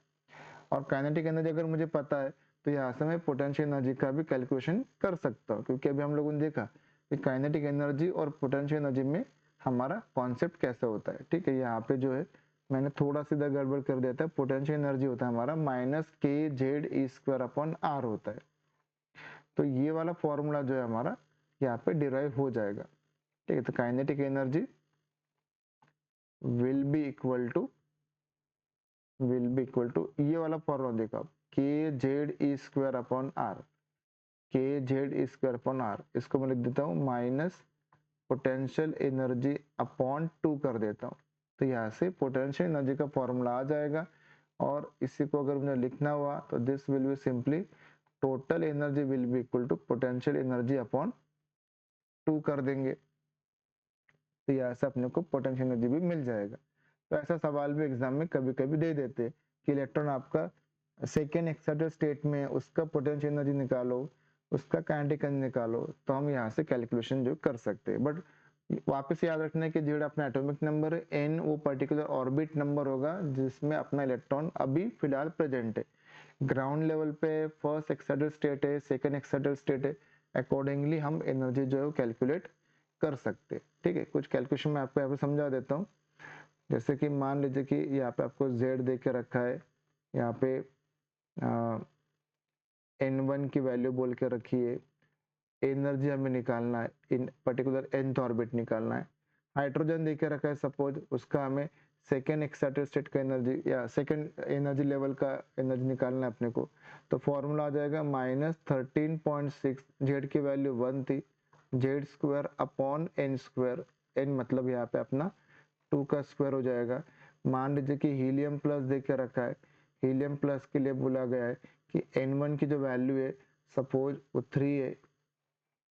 और काइनेटिक एनर्जी अगर मुझे पता है तो यहाँ से मैं पोटेंशियल एनर्जी का भी कैलकुलेशन कर सकता हूँ क्योंकि अभी हम लोगों ने देखा कि काइनेटिक एनर्जी और पोटेंशियल एनर्जी में हमारा कॉन्सेप्ट कैसा होता है। ठीक है, यहाँ पे जो है मैंने थोड़ा सा इधर गड़बड़ कर दिया था, पोटेंशियल एनर्जी होता है हमारा माइनस के जेड ई स्क्वायर अपॉन आर होता है। तो ये वाला फॉर्मूला जो है हमारा यहाँ पे डिराइव हो जाएगा, ठीक है। तो kinetic energy will be equal to ये वाला फॉर्मूला देखो आप, के जेड ई square upon R, K Z ई स्क्वायर अपॉन आर, इसको मैं लिख देता हूँ माइनस पोटेंशियल एनर्जी अपॉन 2 कर देता हूँ। तो यहाँ से पोटेंशियल एनर्जी का फॉर्मूला आ जाएगा, और इसी को अगर मुझे लिखना हुआ तो this will be simply total energy will be equal to potential energy upon 2 कर देंगे। तो यहाँ से अपने को पोटेंशियल एनर्जी भी मिल जाएगा। तो ऐसा सवाल भी एग्जाम में कभी कभी दे देते हैं कि इलेक्ट्रॉन आपका सेकेंड एक्साइटेड स्टेट में, उसका पोटेंशियल एनर्जी निकालो, उसका काइनेटिक एनर्जी निकालो। तो हम यहाँ से कैलकुलेशन जो कर सकते हैं, बट वापस याद रखना है कि जेड अपना एटॉमिक नंबर है, एन वो पर्टिकुलर ऑर्बिट नंबर होगा जिसमें अपना इलेक्ट्रॉन अभी फिलहाल प्रेजेंट है। ग्राउंड लेवल पे फर्स्ट एक्साइटेड स्टेट है, सेकेंड एक्साइटेड स्टेट है, अकॉर्डिंगली हम एनर्जी जो है वो कैलकुलेट कर सकते हैं, ठीक है। कुछ कैलकुलेशन मैं आपको यहाँ पे समझा देता हूँ। जैसे कि मान लीजिए कि यहाँ पे आपको z दे के रखा है, यहाँ पे n1 की वैल्यू बोल के रखी है, एनर्जी हमें निकालना है, इन पर्टिकुलर nth ऑर्बिट निकालना है। हाइड्रोजन दे के रखा है सपोज, उसका हमें सेकेंड एक्साइटेड स्टेट का एनर्जी या सेकेंड एनर्जी लेवल का एनर्जी निकालना है अपने को। तो फॉर्मूला आ जाएगा -13.6, जेड की वैल्यू 1 थी, Z square upon N square, N मतलब यहाँ पे अपना 2 का स्क्वायर हो जाएगा। मान लीजिए कि हीलियम प्लस दे के रखा है, हीलियम प्लस के लिए बोला गया है कि n1 की जो वैल्यू है सपोज वो 3 है,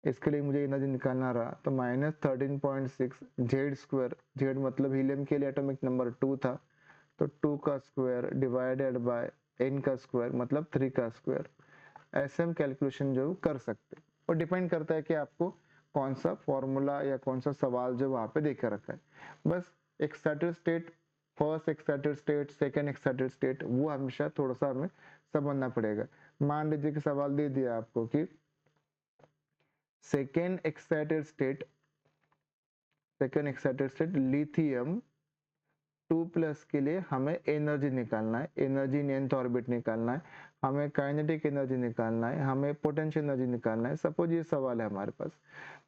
इसके लिए मुझे एनर्जी निकालना रहा, तो -13.6 जेड स्क्वायर, जेड मतलब हीलियम के लिए एटॉमिक नंबर 2 था, तो 2 का स्क्वायर डिवाइडेड बाय n का स्क्वायर मतलब 3 का स्क्वायर। ऐसे हम कैलकुलेशन जो कर सकते हैं, और डिपेंड करता है कि आपको कौन सा फॉर्मूला या कौन सा सवाल जो वहाँ पे देकर रखा है। बस excited state, first excited state, second excited state, वो हमेशा थोड़ा सा हमें समझना पड़ेगा। मान लीजिए कि सवाल दे दिया आपको कि सेकेंड एक्साइटेड स्टेट लिथियम 2+ के लिए हमें एनर्जी निकालना है, एनर्जी इन nth ऑर्बिट निकालना है, हमें काइनेटिक एनर्जी निकालना है, हमें पोटेंशियल एनर्जी निकालना है। सपोज ये सवाल है हमारे पास,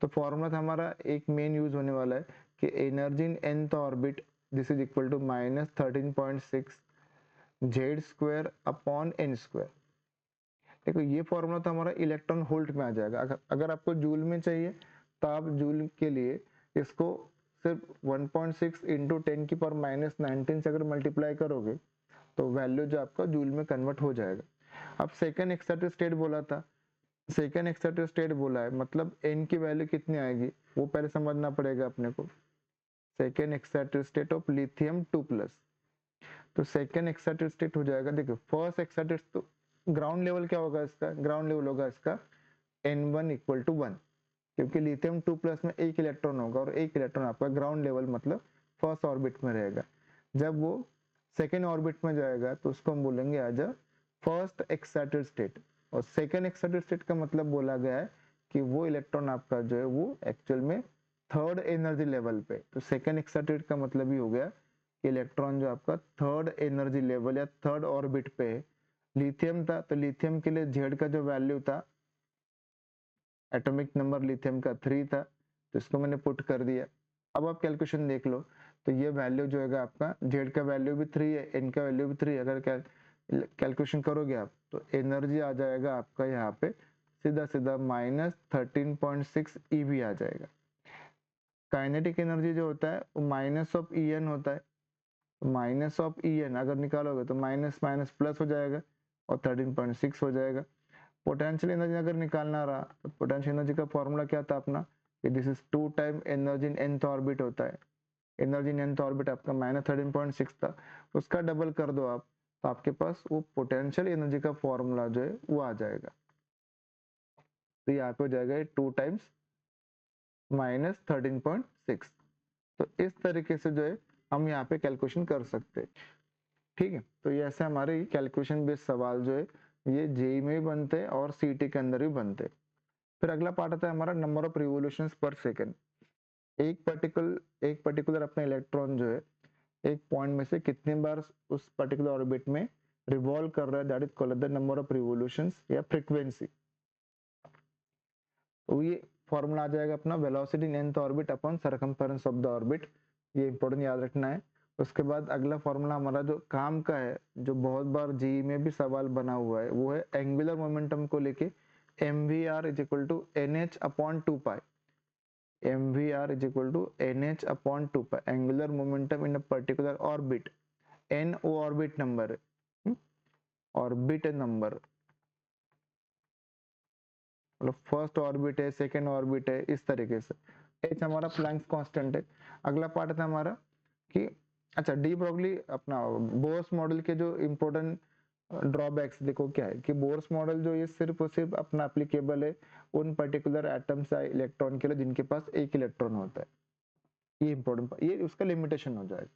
तो फॉर्मूला हमारा एक मेन यूज होने वाला है कि energy in nth orbit this is equal to -13.6 Z square upon N square. देखो ये फॉर्मूला तो हमारा इलेक्ट्रॉन वोल्ट में आ जाएगा। अगर आपको जूल में चाहिए तो आप जूल के लिए इसको सिर्फ 1.6 इंटू 10 की पावर -19 से अगर मल्टीप्लाई करोगे तो वैल्यू जो आपका जूल में कन्वर्ट हो जाएगा। अब सेकेंड एक्साइटेड स्टेट बोला था, सेकेंड एक्साइटेड स्टेट बोला है मतलब n की वैल्यू कितनी आएगी वो पहले समझना पड़ेगा अपने को। Second excited state of lithium 2+, तो सेकेंड एक्साइटेड स्टेट हो जाएगा। देखो फर्स्ट एक्साइटेड तो ग्राउंड लेवल क्या होगा इसका, ग्राउंड लेवल होगा इसका n1 इक्वल टू 1, क्योंकि लिथियम 2+ में एक इलेक्ट्रॉन होगा और एक इलेक्ट्रॉन आपका ग्राउंड लेवल मतलब फर्स्ट ऑर्बिट में रहेगा। जब वो सेकेंड ऑर्बिट में जाएगा तो उसको हम बोलेंगे as a first excited state, और सेकेंड एक्साइटेड स्टेट का मतलब बोला गया है कि वो इलेक्ट्रॉन आपका जो है वो एक्चुअल में थर्ड एनर्जी लेवल पे, तो सेकेंड एक्साइटेड का मतलब ही हो गया कि इलेक्ट्रॉन जो आपका थर्ड एनर्जी लेवल या थर्ड ऑर्बिट पे है। लिथियम था तो लिथियम के लिए जेड का जो वैल्यू था, एटॉमिक नंबर लिथियम का 3 था, तो इसको मैंने पुट कर दिया। अब आप कैलकुलेशन देख लो, तो ये वैल्यू जो है आपका जेड का वैल्यू भी 3 है, एन का वैल्यू भी 3 है। अगर कैलकुलेशन करोगे आप तो एनर्जी आ जाएगा आपका यहाँ पे सीधा सीधा -13.6 EV आ जाएगा। काइनेटिक एनर्जी जो होता है वो माइनस ऑफ En होता है, माइनस ऑफ En अगर निकालोगे तो माइनस माइनस प्लस हो जाएगा और 13.6 हो जाएगा। पोटेंशियल एनर्जी अगर निकालना रहा तो पोटेंशियल एनर्जी का फॉर्मूला क्या था अपना, this is 2 time energy in nth orbit होता है। एनर्जी इन nth ऑर्बिट आपका -13.6 था, उसका डबल कर दो आप तो आपके पास वो पोटेंशियल एनर्जी का फॉर्मूला जो है वो आ जाएगा। तो यहाँ पे हो जाएगा 2 टाइम्स -13.6। तो इस तरीके से जो है हम यहाँ पे कैलकुलेशन कर सकते हैं, ठीक है। तो ये ऐसे हमारे कैलकुलेशन बेस्ड सवाल जो है ये जेई में भी बनते हैं और सीटी के अंदर भी बनते हैं। फिर अगला पार्ट आता है हमारा नंबर ऑफ रिवोल्यूशंस पर सेकंड। एक पर्टिकुलर अपना इलेक्ट्रॉन जो है एक पॉइंट में से कितनी बार उस पर्टिकुलर ऑर्बिट में रिवॉल्व कर रहा है, that is called the number of revolutions या फ्रीक्वेंसी। तो ये फॉर्मूला आ जाएगा अपना velocity in nth orbit upon circumference of the orbit, ये इंपॉर्टेंट याद रखना है। उसके बाद अगला फॉर्मूला हमारा जो काम का है, जो बहुत बार जेई में भी सवाल बना हुआ है, वो है एंगुलर मोमेंटम को लेके mvr is equal to nh upon 2 pi. mvr is equal to nh upon 2 pi, angular momentum in a particular orbit, n वो ऑर्बिट नंबर है, ऑर्बिट नंबर, मतलब फर्स्ट ऑर्बिट है, सेकेंड ऑर्बिट है, इस तरीके से। एच हमारा प्लैंक्स कांस्टेंट है। अगला पार्ट था हमारा कि अच्छा डी ब्रोगली अपना बोर्स मॉडल के जो इम्पोर्टेंट ड्रॉबैक्स देखो क्या है कि बोर्स मॉडल जो ये सिर्फ और सिर्फ अपना एप्लीकेबल है उन पर्टिकुलर एटम्स या इलेक्ट्रॉन के लिए जिनके पास एक इलेक्ट्रॉन होता है। ये इंपॉर्टेंट, ये उसका लिमिटेशन हो जाएगा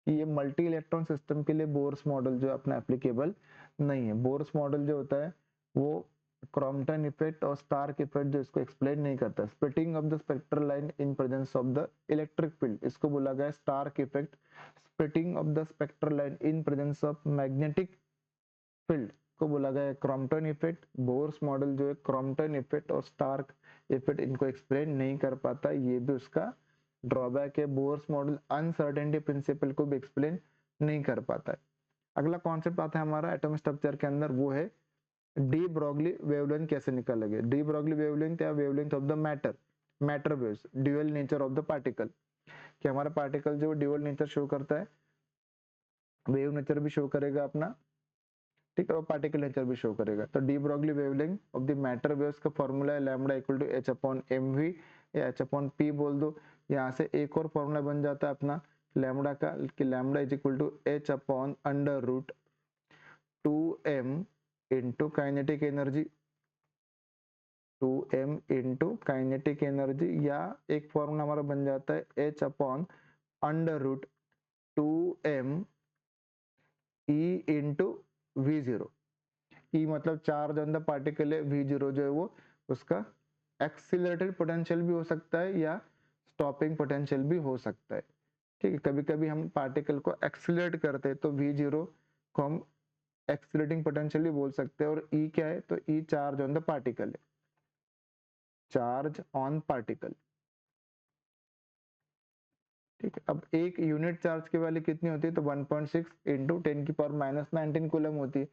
कि ये मल्टी इलेक्ट्रॉन सिस्टम के लिए बोर्स मॉडल जो अपना एप्लीकेबल नहीं है। बोर्स मॉडल जो होता है वो क्रॉम्पटन इफेक्ट और स्टार्क इफेक्ट जो इसको एक्सप्लेन नहीं करता। Splitting of the spectral line in presence of the electric field, इसको बोला गया Stark effect. Splitting of the spectral line in presence of magnetic field को बोला गया क्रॉम्पटन इफेक्ट। बोर्स मॉडल जो है क्रॉम्पटन इफेक्ट और स्टार्क इफेक्ट इनको एक्सप्लेन नहीं कर पाता, ये भी उसका ड्रॉबैक है। बोर्स मॉडल अनसर्टेनिटी प्रिंसिपल को भी एक्सप्लेन नहीं कर पाता है। अगला कॉन्सेप्ट आता है हमारा एटॉमिक स्ट्रक्चर के अंदर, वो है डी ब्रोगली वेवलेंथ कैसे निकालेंगे। डी ब्रोगली वेवलेंथ या wavelength of the matter, matter waves, dual nature of the particle, कि हमारा पार्टिकल जो ड्यूअल नेचर शो करता है, वेव नेचर भी शो करेगा अपना, ठीक है, और पार्टिकल नेचर भी शो करेगा। तो de Broglie wavelength of the matter waves का फॉर्मूला है lambda equal to h upon m v या एच अपॉन पी बोल दो। यहाँ से एक और फॉर्मूला बन जाता है अपना लैम्डा का कि lambda is equal to h upon under root 2m into kinetic energy, 2m into kinetic energy, या एक फॉर्मूला हमारा बन जाता है h upon under root 2m e into v0। E मतलब चार्ज ऑन द पार्टिकल है, v0 जो है वो उसका एक्सीलरेटेड पोटेंशियल भी हो सकता है या स्टॉपिंग पोटेंशियल भी हो सकता है। ठीक है, कभी कभी हम पार्टिकल को एक्सीलरेट करते हैं तो v0 को हम एक्सीलरेटिंग पोटेंशियल भी बोल सकते हैं। और ई क्या है, तो ई चार्ज ऑन द पार्टिकल है, चार्ज ऑन पार्टिकल। ठीक है, अब एक यूनिट चार्ज की वैल्यू कितनी होती है, तो 1.6 इंटू 10 की पावर माइनस 19 कूलम होती है।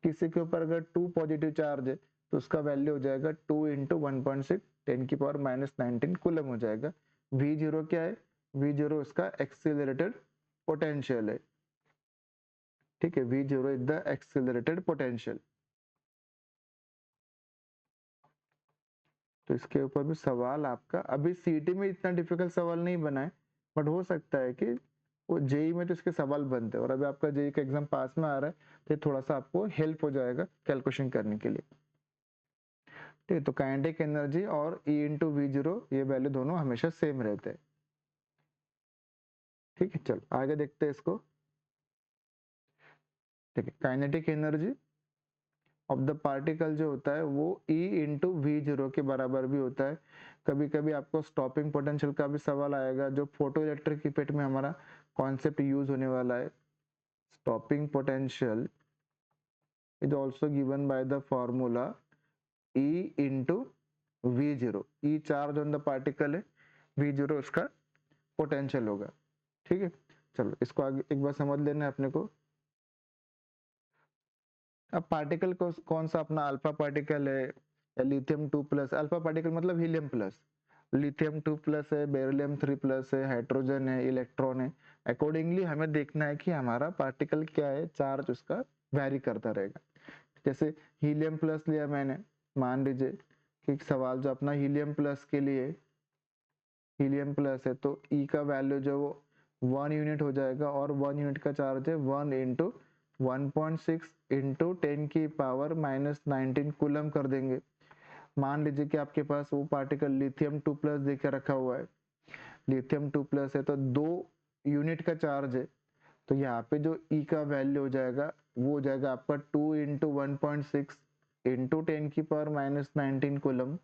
किसी के ऊपर अगर 2 पॉजिटिव चार्ज है तो उसका वैल्यू हो जाएगा 2 इंटू 1.6 10 की पावर माइनस 19 कूलम हो जाएगा। v0 क्या है, v0 उसका एक्सीलरेटेड पोटेंशियल है। ठीक है, v0 is the accelerated potential. तो इसके ऊपर भी सवाल आपका अभी सीटी में इतना डिफिकल्ट सवाल नहीं बना है, बट हो सकता है कि वो जेई में तो इसके सवाल बनते हैं। और अभी आपका जेई का एग्जाम पास में आ रहा है तो थोड़ा सा आपको हेल्प हो जाएगा कैलकुलेशन करने के लिए। ठीक है, तो काइनेटिक एनर्जी और ई इंटू v0 ये वैल्यू दोनों हमेशा सेम रहते हैं। ठीक है, चल आगे देखते हैं इसको। ठीक है, kinetic energy of the particle जो होता है वो E इंटू v0 के बराबर भी होता है। कभी कभी आपको स्टॉपिंग पोटेंशियल का भी सवाल आएगा, जो फोटो इलेक्ट्रिक इफेक्ट में हमारा कॉन्सेप्ट यूज होने वाला है। Stopping potential is also given by the formula E into v0। E charge on the particle है, v0 उसका पोटेंशियल होगा। ठीक है, चलो इसको आगे एक बार समझ लेना है अपने को। अब पार्टिकल को कौन सा अपना अल्फा पार्टिकल है या लिथियम 2+, अल्फा पार्टिकल मतलब हीलियम प्लस, लिथियम 2+ है, बेरिलियम 3+ है, हाइड्रोजन है, इलेक्ट्रॉन है। अकॉर्डिंगली हमें देखना है कि हमारा पार्टिकल क्या है, चार्ज उसका वैरी करता रहेगा। जैसे हीलियम प्लस लिया मैंने, मान लीजिए कि सवाल जो अपना हीलियम प्लस के लिए, हीलियम प्लस है तो ई का वैल्यू जो वो 1 यूनिट हो जाएगा, और 1 यूनिट का चार्ज है 1 इंटू 1.6 इंटू 10 की पावर माइनस 19 कूलम कर देंगे। मान लीजिए कि आपके पास वो पार्टिकल लिथियम 2+ देकर रखा हुआ है, लिथियम 2+ है तो 2 यूनिट का चार्ज है, तो यहाँ पे जो ई का वैल्यू हो जाएगा वो हो जाएगा आपका 2 इंटू 1.6 इंटू 10 की पावर माइनस 19 कूलम।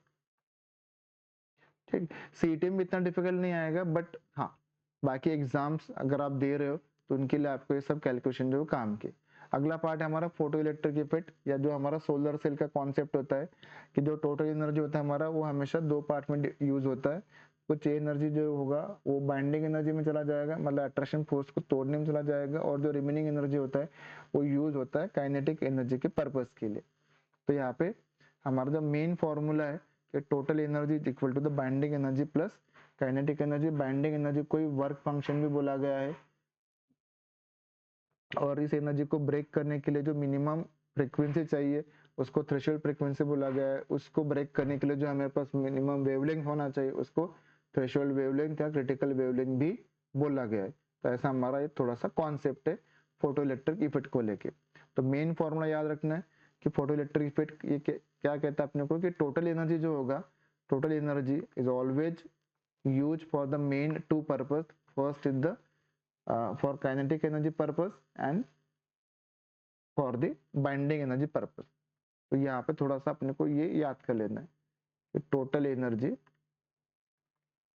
ठीक, सीटी में इतना डिफिकल्ट नहीं आएगा, बट हाँ बाकी एग्जाम्स अगर आप दे रहे हो तो उनके लिए आपको ये सब कैलकुलेशन जो काम के। अगला पार्ट है हमारा फोटो इलेक्ट्रिक इफेक्ट, या जो हमारा सोलर सेल का कॉन्सेप्ट होता है कि जो टोटल एनर्जी होता है हमारा वो हमेशा दो पार्ट में यूज होता है। कुछ एनर्जी जो होगा वो बाइंडिंग एनर्जी में चला जाएगा, मतलब अट्रैक्शन फोर्स को तोड़ने में चला जाएगा, और जो रिमेनिंग एनर्जी होता है वो यूज होता है काइनेटिक एनर्जी के पर्पज के लिए। तो यहाँ पे हमारा जो मेन फॉर्मूला है कि total energy is equal to the binding energy plus kinetic energy. Binding energy कोई वर्क फंक्शन भी बोला गया है, और इस एनर्जी को ब्रेक करने के लिए जो मिनिमम फ्रीक्वेंसी चाहिए उसको थ्रेशोल्ड फ्रीक्वेंसी बोला गया है। उसको ब्रेक करने के लिए जो हमारे पास मिनिमम वेवलेंथ होना चाहिए उसको थ्रेशोल्ड वेवलेंथ या क्रिटिकल वेवलेंथ भी बोला गया है। तो ऐसा हमारा ये थोड़ा सा कॉन्सेप्ट है फोटो इलेक्ट्रिक इफेक्ट को लेके। तो मेन फॉर्मूला याद रखना है कि फोटो इलेक्ट्रिक इफेक्ट ये क्या कहता है अपने को कि टोटल एनर्जी जो होगा, total energy is always use for the main two purpose. First is the for kinetic energy purpose and for the binding energy purpose। तो यहाँ पे थोड़ा सा अपने को ये याद कर लेना है कि total energy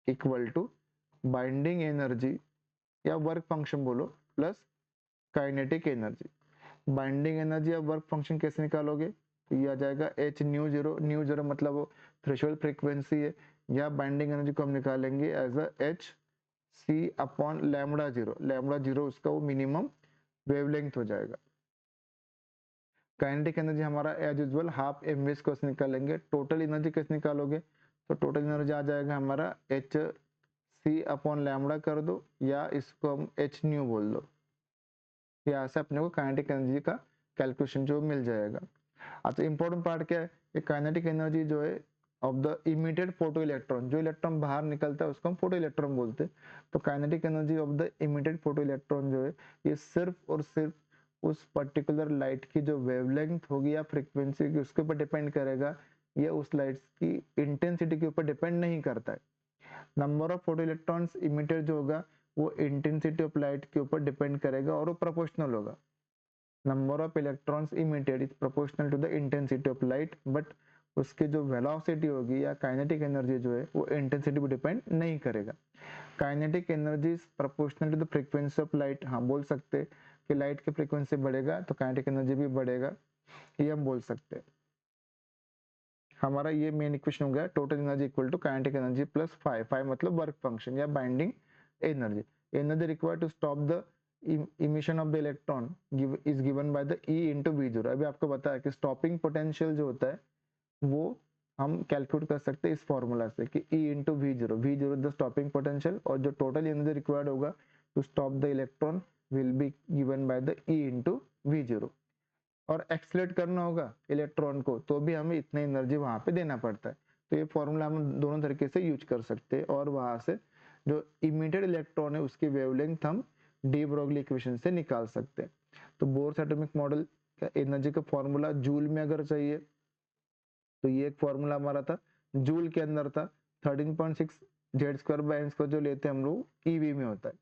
equal to binding energy या वर्क फंक्शन बोलो plus kinetic energy. Binding energy या वर्क फंक्शन कैसे निकालोगे, तो ये आ जाएगा h nu zero. Nu zero मतलब वो थ्रेशोल्ड फ्रीक्वेंसी है, या बाइंडिंग एनर्जी को हम निकालेंगे as a h c upon lambda zero. Lambda zero उसका वो मिनिमम वेवलेंथ हो जाएगा। काइनेटिक एनर्जी हमारा as usual half m v square निकालेंगे। टोटल एनर्जी कैसे निकालोगे, तो टोटल एनर्जी आ जाएगा हमारा एच सी अपॉन लैम्बडा कर दो, या इसको हम एच न्यू बोल दो। यहाँ से अपने को काइनेटिक एनर्जी का कैलकुलेशन जो मिल जाएगा। अच्छा, इंपॉर्टेंट पार्ट क्या है, ये काइनेटिक एनर्जी जो है of the emitted photo electron, जो इलेक्ट्रॉन बाहर निकलता है उसको हम फोटो इलेक्ट्रॉन बोलते हैं। तो kinetic energy of the emitted photo electron जो है ये सिर्फ और सिर्फ उस पर्टिकुलर लाइट की जो वेवलेंथ होगी या फ्रीक्वेंसी की उसके ऊपर डिपेंड करेगा, ये उस लाइट की इंटेंसिटी के ऊपर डिपेंड नहीं करता है। Number of photo electrons emitted जो होगा वो इंटेंसिटी ऑफ लाइट के ऊपर डिपेंड करेगा और वो प्रोपोर्शनल होगा। Number of electrons emitted is proportional to the intensity of light, but उसके जो वेलोसिटी होगी या काइनेटिक एनर्जी जो है वो इंटेंसिटी पे डिपेंड नहीं करेगा। Kinetic energy is proportional to the frequency of light. हाँ, बोल सकते हैं कि लाइट की फ्रीक्वेंसी बढ़ेगा तो काइनेटिक एनर्जी भी बढ़ेगा, ये हम बोल सकते हैं। हमारा ये मेन इक्वेशन हो गया total energy equal to kinetic energy plus five. Five मतलब वर्क फंक्शन या binding energy. Energy required to stop the emission of the electron is given by the e into v zero. अभी आपको बताया कि stopping potential जो होता है वो हम कैलकुलेट कर सकते हैं इस फॉर्मूला से कि E into v zero. V zero the stopping potential, और जो टोटल एनर्जी रिक्वायर्ड होगा to stop the electron will be given by the E into v zero. और एक्सलेट करना होगा इलेक्ट्रॉन को तो भी हमें इतनी एनर्जी वहां पे देना पड़ता है। तो ये फॉर्मूला हम दोनों तरीके से यूज कर सकते हैं, और वहां से जो इमिटेड इलेक्ट्रॉन है उसकी वेवलेंथ हम डी ब्रोगली इक्वेशन से निकाल सकते हैं। तो बोर्स एटॉमिक मॉडल का एनर्जी का फॉर्मूला जूल में अगर चाहिए तो ये एक फॉर्मूला हमारा था, जूल के अंदर था 13.6 Z square by N square जो लेते हैं हम लोग ईवी में होता है।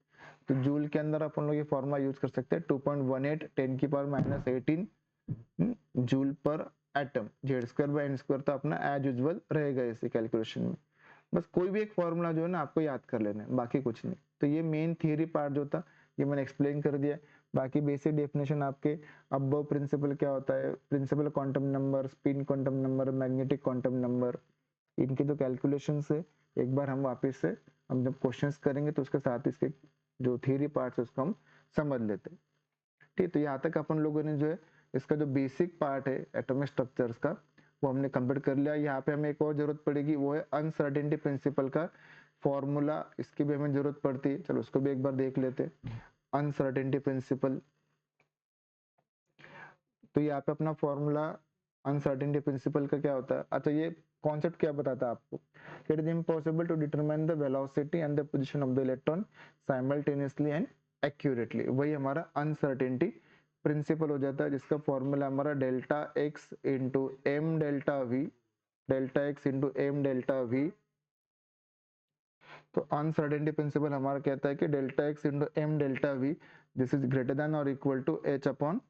तो जूल के अंदर अपन लोग ये फॉर्मूला यूज कर सकते हैं 2.18 10 की power minus 18 joule per atom. Z square by N square तो अपना एज यूजुअल रहेगा इसी कैलकुलेशन में। बस कोई भी एक फॉर्मूला जो है ना आपको याद कर लेना है, बाकी कुछ नहीं। तो ये मेन थियरी पार्ट जो था ये मैंने एक्सप्लेन कर दिया। बाकी बेसिक डेफिनेशन आपके अबव प्रिंसिपल क्या होता है, principle quantum number, spin quantum number, magnetic quantum number, इनके जो कैलकुलेशंस है एक बार हम वापस से हम जब क्वेश्चंस करेंगे तो उसके साथ इसके जो थियरी पार्ट्स है उसको हम समझ लेते हैं। ठीक, तो यहाँ तक अपन लोगों ने जो है इसका जो बेसिक पार्ट है एटॉमिक स्ट्रक्चर्स का वो हमने कंप्लीट कर लिया। यहाँ पे हमें एक और जरूरत पड़ेगी, वो है अनसर्टेनिटी प्रिंसिपल का फॉर्मूला, इसकी भी हमें जरूरत पड़ती है। चलो उसको भी एक बार देख लेते हैं। अनसर्टेनिटी प्रिंसिपल, तो यहाँ पे अपना फॉर्मूला अनसर्टेनिटी प्रिंसिपल का क्या होता है। अच्छा, ये कॉन्सेप्ट क्या बताता है आपको, it is impossible to determine the velocity and the position of the electron simultaneously and accurately. वही हमारा अनसर्टेनिटी प्रिंसिपल हो जाता है, जिसका फॉर्मूला हमारा delta x into m delta v, delta x into m delta v. तो uncertainty principle हमारा कहता है कि delta x into m delta v this is greater than और equal to h upon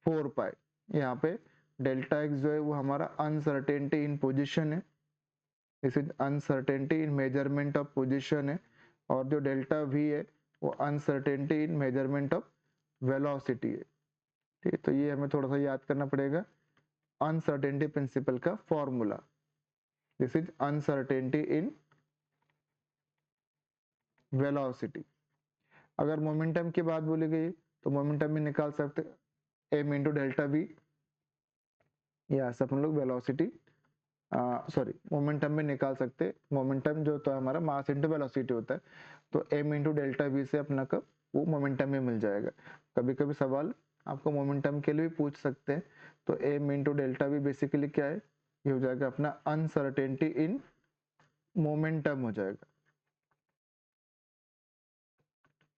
4 pi. यहाँ पे डेल्टा एक्स जो है वो हमारा अनसर्टेनिटी इन पोजीशन है, this is uncertainty in measurement of position है, और जो डेल्टा वी है वो uncertainty in measurement of velocity है। ठीक है, तो ये हमें थोड़ा सा याद करना पड़ेगा। अनसर्टेनिटी प्रिंसिपल का formula, this is uncertainty in velocity. अगर मोमेंटम की बात बोली गई तो मोमेंटम भी निकाल सकते m इंटू डेल्टा वी, या सब हम लोग वेलोसिटी सॉरी मोमेंटम में निकाल सकते। मोमेंटम जो होता है हमारा मास इंटू वेलोसिटी होता है, तो m इंटू डेल्टा वी से अपना का वो मोमेंटम में मिल जाएगा। कभी कभी सवाल आपको मोमेंटम के लिए भी पूछ सकते हैं, तो m into delta we basically क्या है, ये हो जाएगा अपना अनसर्टेनिटी इन मोमेंटम हो जाएगा,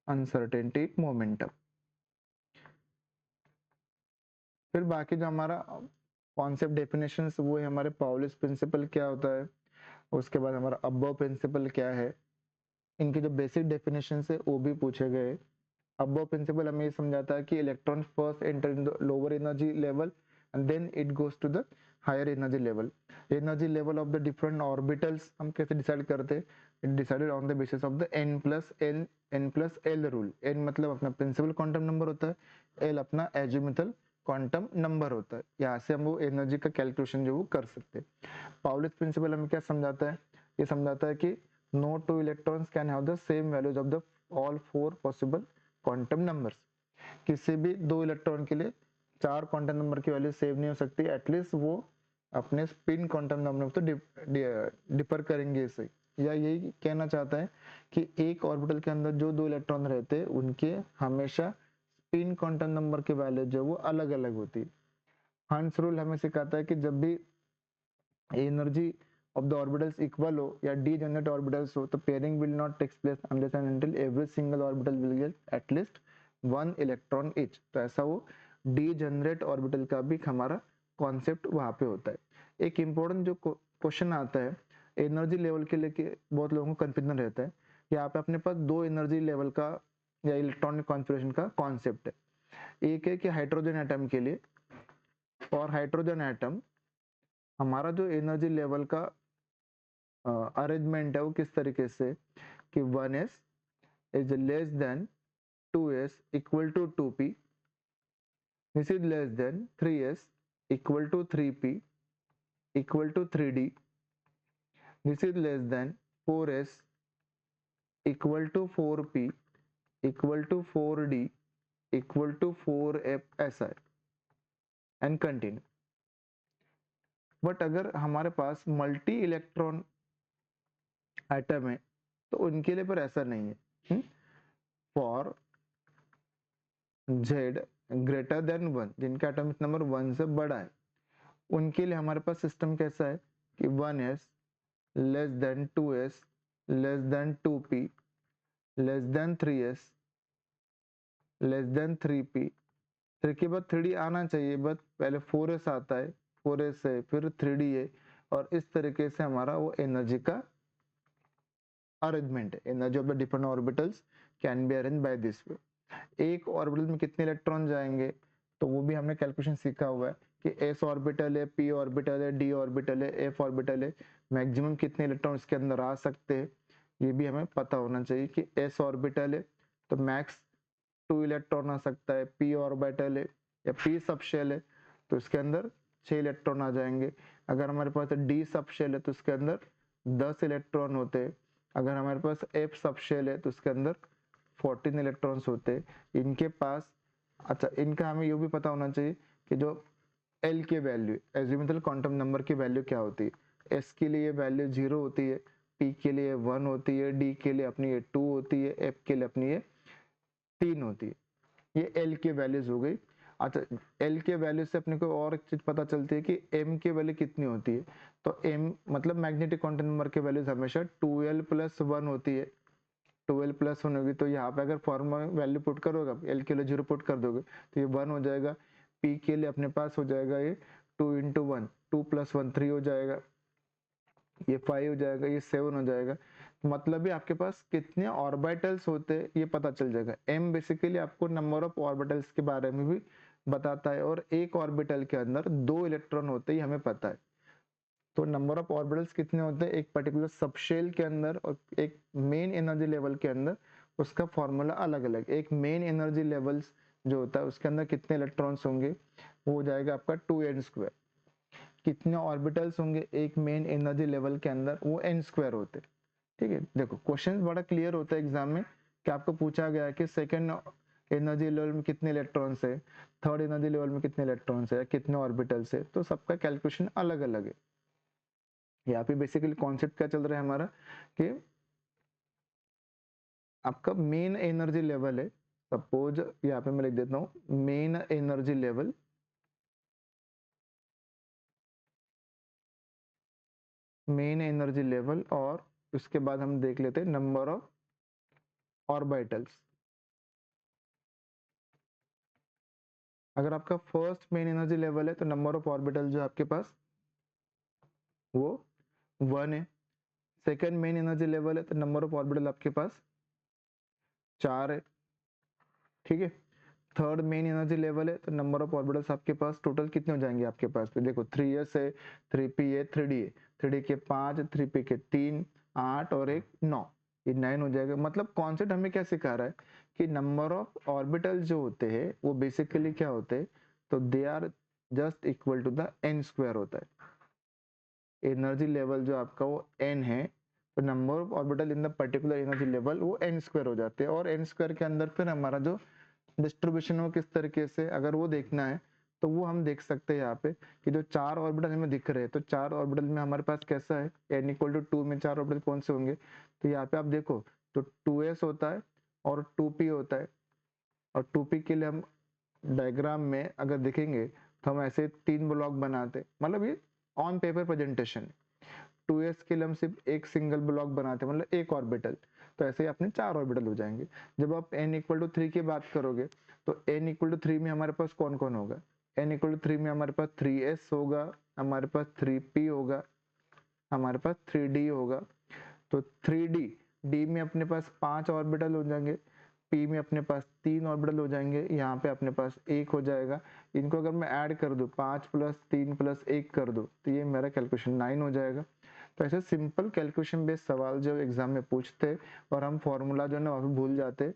अनसर्टेनिटी मोमेंटम। फिर बाकी जो हमारा कॉन्सेप्ट डेफिनेशन वो है हमारे पाउलिस प्रिंसिपल क्या होता है, उसके बाद हमारा अबव प्रिंसिपल क्या है, इनके जो बेसिक डेफिनेशन है वो भी पूछे गए। अबव प्रिंसिपल हमें ये समझाता है कि electron first enter in the lower energy level and then it goes to the higher energy level of the different orbitals हम कैसे डिसाइड करते हैं, it decided on the basis of the n plus L rule. n मतलब अपना principal quantum number होता है, L अपना azimuthal quantum number होता है। यहाँ से हम वो एनर्जी का कैलकुलेशन जो वो कर सकते हैं। पाउलिस प्रिंसिपल हमें क्या समझाता है, ये समझाता है कि no two electrons can have the same values of the all four possible quantum numbers। किसी भी दो इलेक्ट्रॉन के लिए चार क्वांटम नंबर की वैल्यू सेम नहीं हो सकती, एटलीस्ट वो अपने स्पिन क्वांटम नंबर तो डिफर करेंगे इसे। या यही कहना चाहता है कि एक ऑर्बिटल के अंदर जो दो इलेक्ट्रॉन रहते हैं उनके हमेशा स्पिन क्वांटम नंबर की वैल्यू जो वो अलग अलग होती है। हंस रूल हमें सिखाता है कि जब भी energy of the orbitals equal हो या degenerate orbitals हो, तो pairing will not take place unless and until every single orbital will get at least one electron each। तो ऐसा वो degenerate orbital का भी हमारा कॉन्सेप्ट वहाँ पे होता है। एक इम्पोर्टेंट जो क्वेश्चन आता है एनर्जी लेवल के लेके, बहुत लोगों को कंफ्यूजन रहता है। यहाँ पे अपने पास दो एनर्जी लेवल का या इलेक्ट्रॉनिक कॉन्फ़िगरेशन का कॉन्सेप्ट है। एक है कि हाइड्रोजन एटम के लिए, और हाइड्रोजन एटम हमारा जो एनर्जी लेवल का अरेंजमेंट है वो किस तरीके से कि 1s is less than 2s equal to 2p, this is less than 3s equal to 3p equal to 3d, this is less than 4s equal to 4p equal to 4d equal to 4f, ऐसा है and continue. But अगर हमारे पास multi electron atom है तो उनके लिए पर ऐसा नहीं है। फॉर z ग्रेटर देन 1, जिनका एटॉमिक नंबर 1 से बड़ा है, उनके लिए हमारे पास सिस्टम कैसा है कि 1s less than 2s less than 2p less than 3s less than 3p, 3 के बाद 3d आना चाहिए, बट पहले 4s आता है, 4s है फिर 3d है, और इस तरीके से हमारा वो एनर्जी का अरेंजमेंट है। Energy of the different orbitals can be arrange by this way. एक ऑर्बिटल में कितने इलेक्ट्रॉन जाएंगे तो वो भी हमने कैलकुलेशन सीखा हुआ है कि s ऑर्बिटल है, p ऑर्बिटल है, d ऑर्बिटल है, f ऑर्बिटल है, मैक्सिमम कितने इलेक्ट्रॉन इसके अंदर आ सकते हैं ये भी हमें पता होना चाहिए। कि s ऑर्बिटल है तो मैक्स 2 इलेक्ट्रॉन आ सकता है, p ऑर्बिटल है या p सबशेल है तो इसके अंदर 6 इलेक्ट्रॉन आ जाएंगे। अगर हमारे पास d सबशेल है तो इसके अंदर 10 इलेक्ट्रॉन होते हैं। अगर हमारे पास f सबशेल है तो इसके अंदर 14 इलेक्ट्रॉन्स होते हैं इनके पास। अच्छा, इनका हमें ये भी पता होना चाहिए कि जो L की वैल्यू, एजिमुथल क्वांटम नंबर की वैल्यू क्या होती है। S के लिए वैल्यू 0 होती है, P के लिए 1 होती है, D के लिए अपनी ये 2 होती है, F के लिए अपनी ये 3 होती है। ये L की वैल्यूज हो गई। अच्छा, L के वैल्यू से अपने को और एक चीज पता चलती है कि M की वैल्यू कितनी होती है। तो M मतलब मैग्नेटिक क्वांटम नंबर की वैल्यूज हमेशा 2l प्लस 1 होती है। 12 प्लस 1 होगी तो यहाँ पे अगर फॉर्मूला वैल्यू पुट करोगे, L के लिए 0 पुट कर दोगे तो ये 1 हो जाएगा। P के लिए अपने पास हो जाएगा ये 2 इंटू 1, 2 प्लस 1 3 हो जाएगा, ये 5 हो जाएगा, ये 7 हो जाएगा। मतलब भी आपके पास कितने ऑर्बिटल्स होते हैं ये पता चल जाएगा। M बेसिकली आपको नंबर ऑफ ऑर्बिटल्स के बारे में भी बताता है, और एक ऑर्बिटल के अंदर 2 इलेक्ट्रॉन होते ही हमें पता है। तो नंबर ऑफ ऑर्बिटल्स कितने होते हैं एक पर्टिकुलर सबशेल के अंदर और एक मेन एनर्जी लेवल के अंदर, उसका फॉर्मूला अलग अलग। एक मेन एनर्जी लेवल्स जो होता है उसके अंदर कितने इलेक्ट्रॉन्स होंगे वो हो जाएगा आपका 2n²। कितने ऑर्बिटल्स होंगे एक मेन एनर्जी लेवल के अंदर, वो n² होते। ठीक है, देखो क्वेश्चन बड़ा क्लियर होता है एग्जाम में कि आपको पूछा गया है कि सेकंड एनर्जी लेवल में कितने इलेक्ट्रॉन्स है, थर्ड एनर्जी लेवल में कितने इलेक्ट्रॉन्स है, कितने ऑर्बिटल्स है, तो सबका कैलकुलेशन अलग अलग है। यहाँ पे बेसिकली कॉन्सेप्ट क्या चल रहा है हमारा कि आपका मेन एनर्जी लेवल है, सपोज यहाँ पे मैं लिख देता हूँ main energy level, main energy level, और उसके बाद हम देख लेते हैं नंबर ऑफ ऑर्बिटल्स। अगर आपका फर्स्ट मेन एनर्जी लेवल है तो नंबर ऑफ ऑर्बिटल जो आपके पास वो 1 है। सेकंड मेन एनर्जी लेवल है तो नंबर ऑफ ऑर्बिटल आपके पास 4 है। ठीक है, थर्ड मेन एनर्जी लेवल है तो नंबर ऑफ ऑर्बिटल्स आपके पास टोटल कितने हो जाएंगे आपके पास पे, देखो 3s है, 3p है, 3d है, 3d के 5, 3p के 3, 8 और एक 9, ये 9 हो जाएगा। मतलब कॉन्सेप्ट हमें क्या सिखा रहा है कि नंबर ऑफ ऑर्बिटल जो होते हैं वो बेसिकली क्या होते हैं, तो they are just equal to the n² होता है। एनर्जी लेवल जो आपका वो n है तो number of orbital in the particular energy level वो n² हो जाते हैं, और n² के अंदर फिर हमारा जो डिस्ट्रीब्यूशन हो किस तरीके से अगर वो देखना है तो वो हम देख सकते हैं यहाँ पे कि जो 4 ऑर्बिटल हमें दिख रहे हैं तो 4 ऑर्बिटल में हमारे पास कैसा है, n = 2 में 4 ऑर्बिटल कौन से होंगे, तो यहाँ पे आप देखो तो 2s होता है और 2p होता है, और 2p के लिए हम डायग्राम में अगर देखेंगे तो हम ऐसे 3 ब्लॉक बनाते, मतलब ये ऑन पेपर प्रेजेंटेशन। 2s के लिए हम सिर्फ एक सिंगल ब्लॉक बनाते हैं, मतलब एक ऑर्बिटल, तो ऐसे ही अपने 4 ऑर्बिटल हो जाएंगे। जब आप n = 3 की बात करोगे तो n = 3 में हमारे पास कौन कौन होगा, n = 3 में हमारे पास 3s होगा, हमारे पास 3p होगा, हमारे पास 3d होगा। तो 3d d में अपने पास 5 ऑर्बिटल हो जाएंगे, p में अपने पास 3 ऑर्बिटल हो जाएंगे, यहाँ पे अपने पास 1 हो जाएगा। इनको अगर मैं ऐड कर दूं 5 + 3 + 1 कर दूं तो ये मेरा कैलकुलेशन 9 हो जाएगा। तो ऐसे सिंपल कैलकुलेशन बेस्ड सवाल जो एग्जाम में पूछते और हम फॉर्मूला जो है ना वहाँ पे भूल जाते।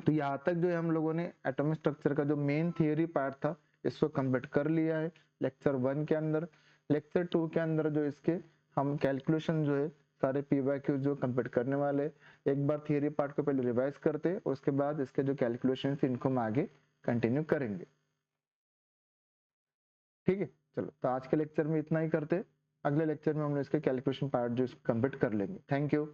तो यहाँ तक जो है हम लोगों ने एटॉमिक स्ट्रक्चर का जो मेन थियरी पार्ट था इसको कंप्लीट कर लिया है लेक्चर 1 के अंदर। लेक्चर 2 के अंदर जो इसके हम कैलकुलेशन जो है सारे PYQ जो कंप्लीट करने वाले, एक बार थियरी पार्ट को पहले रिवाइज करते उसके बाद इसके जो कैलकुलेशन इनको हम आगे कंटिन्यू करेंगे। ठीक है, चलो तो आज के लेक्चर में इतना ही करते, अगले लेक्चर में हम लोग इसके कैलकुलेशन पार्ट जो कंप्लीट कर लेंगे। Thank you.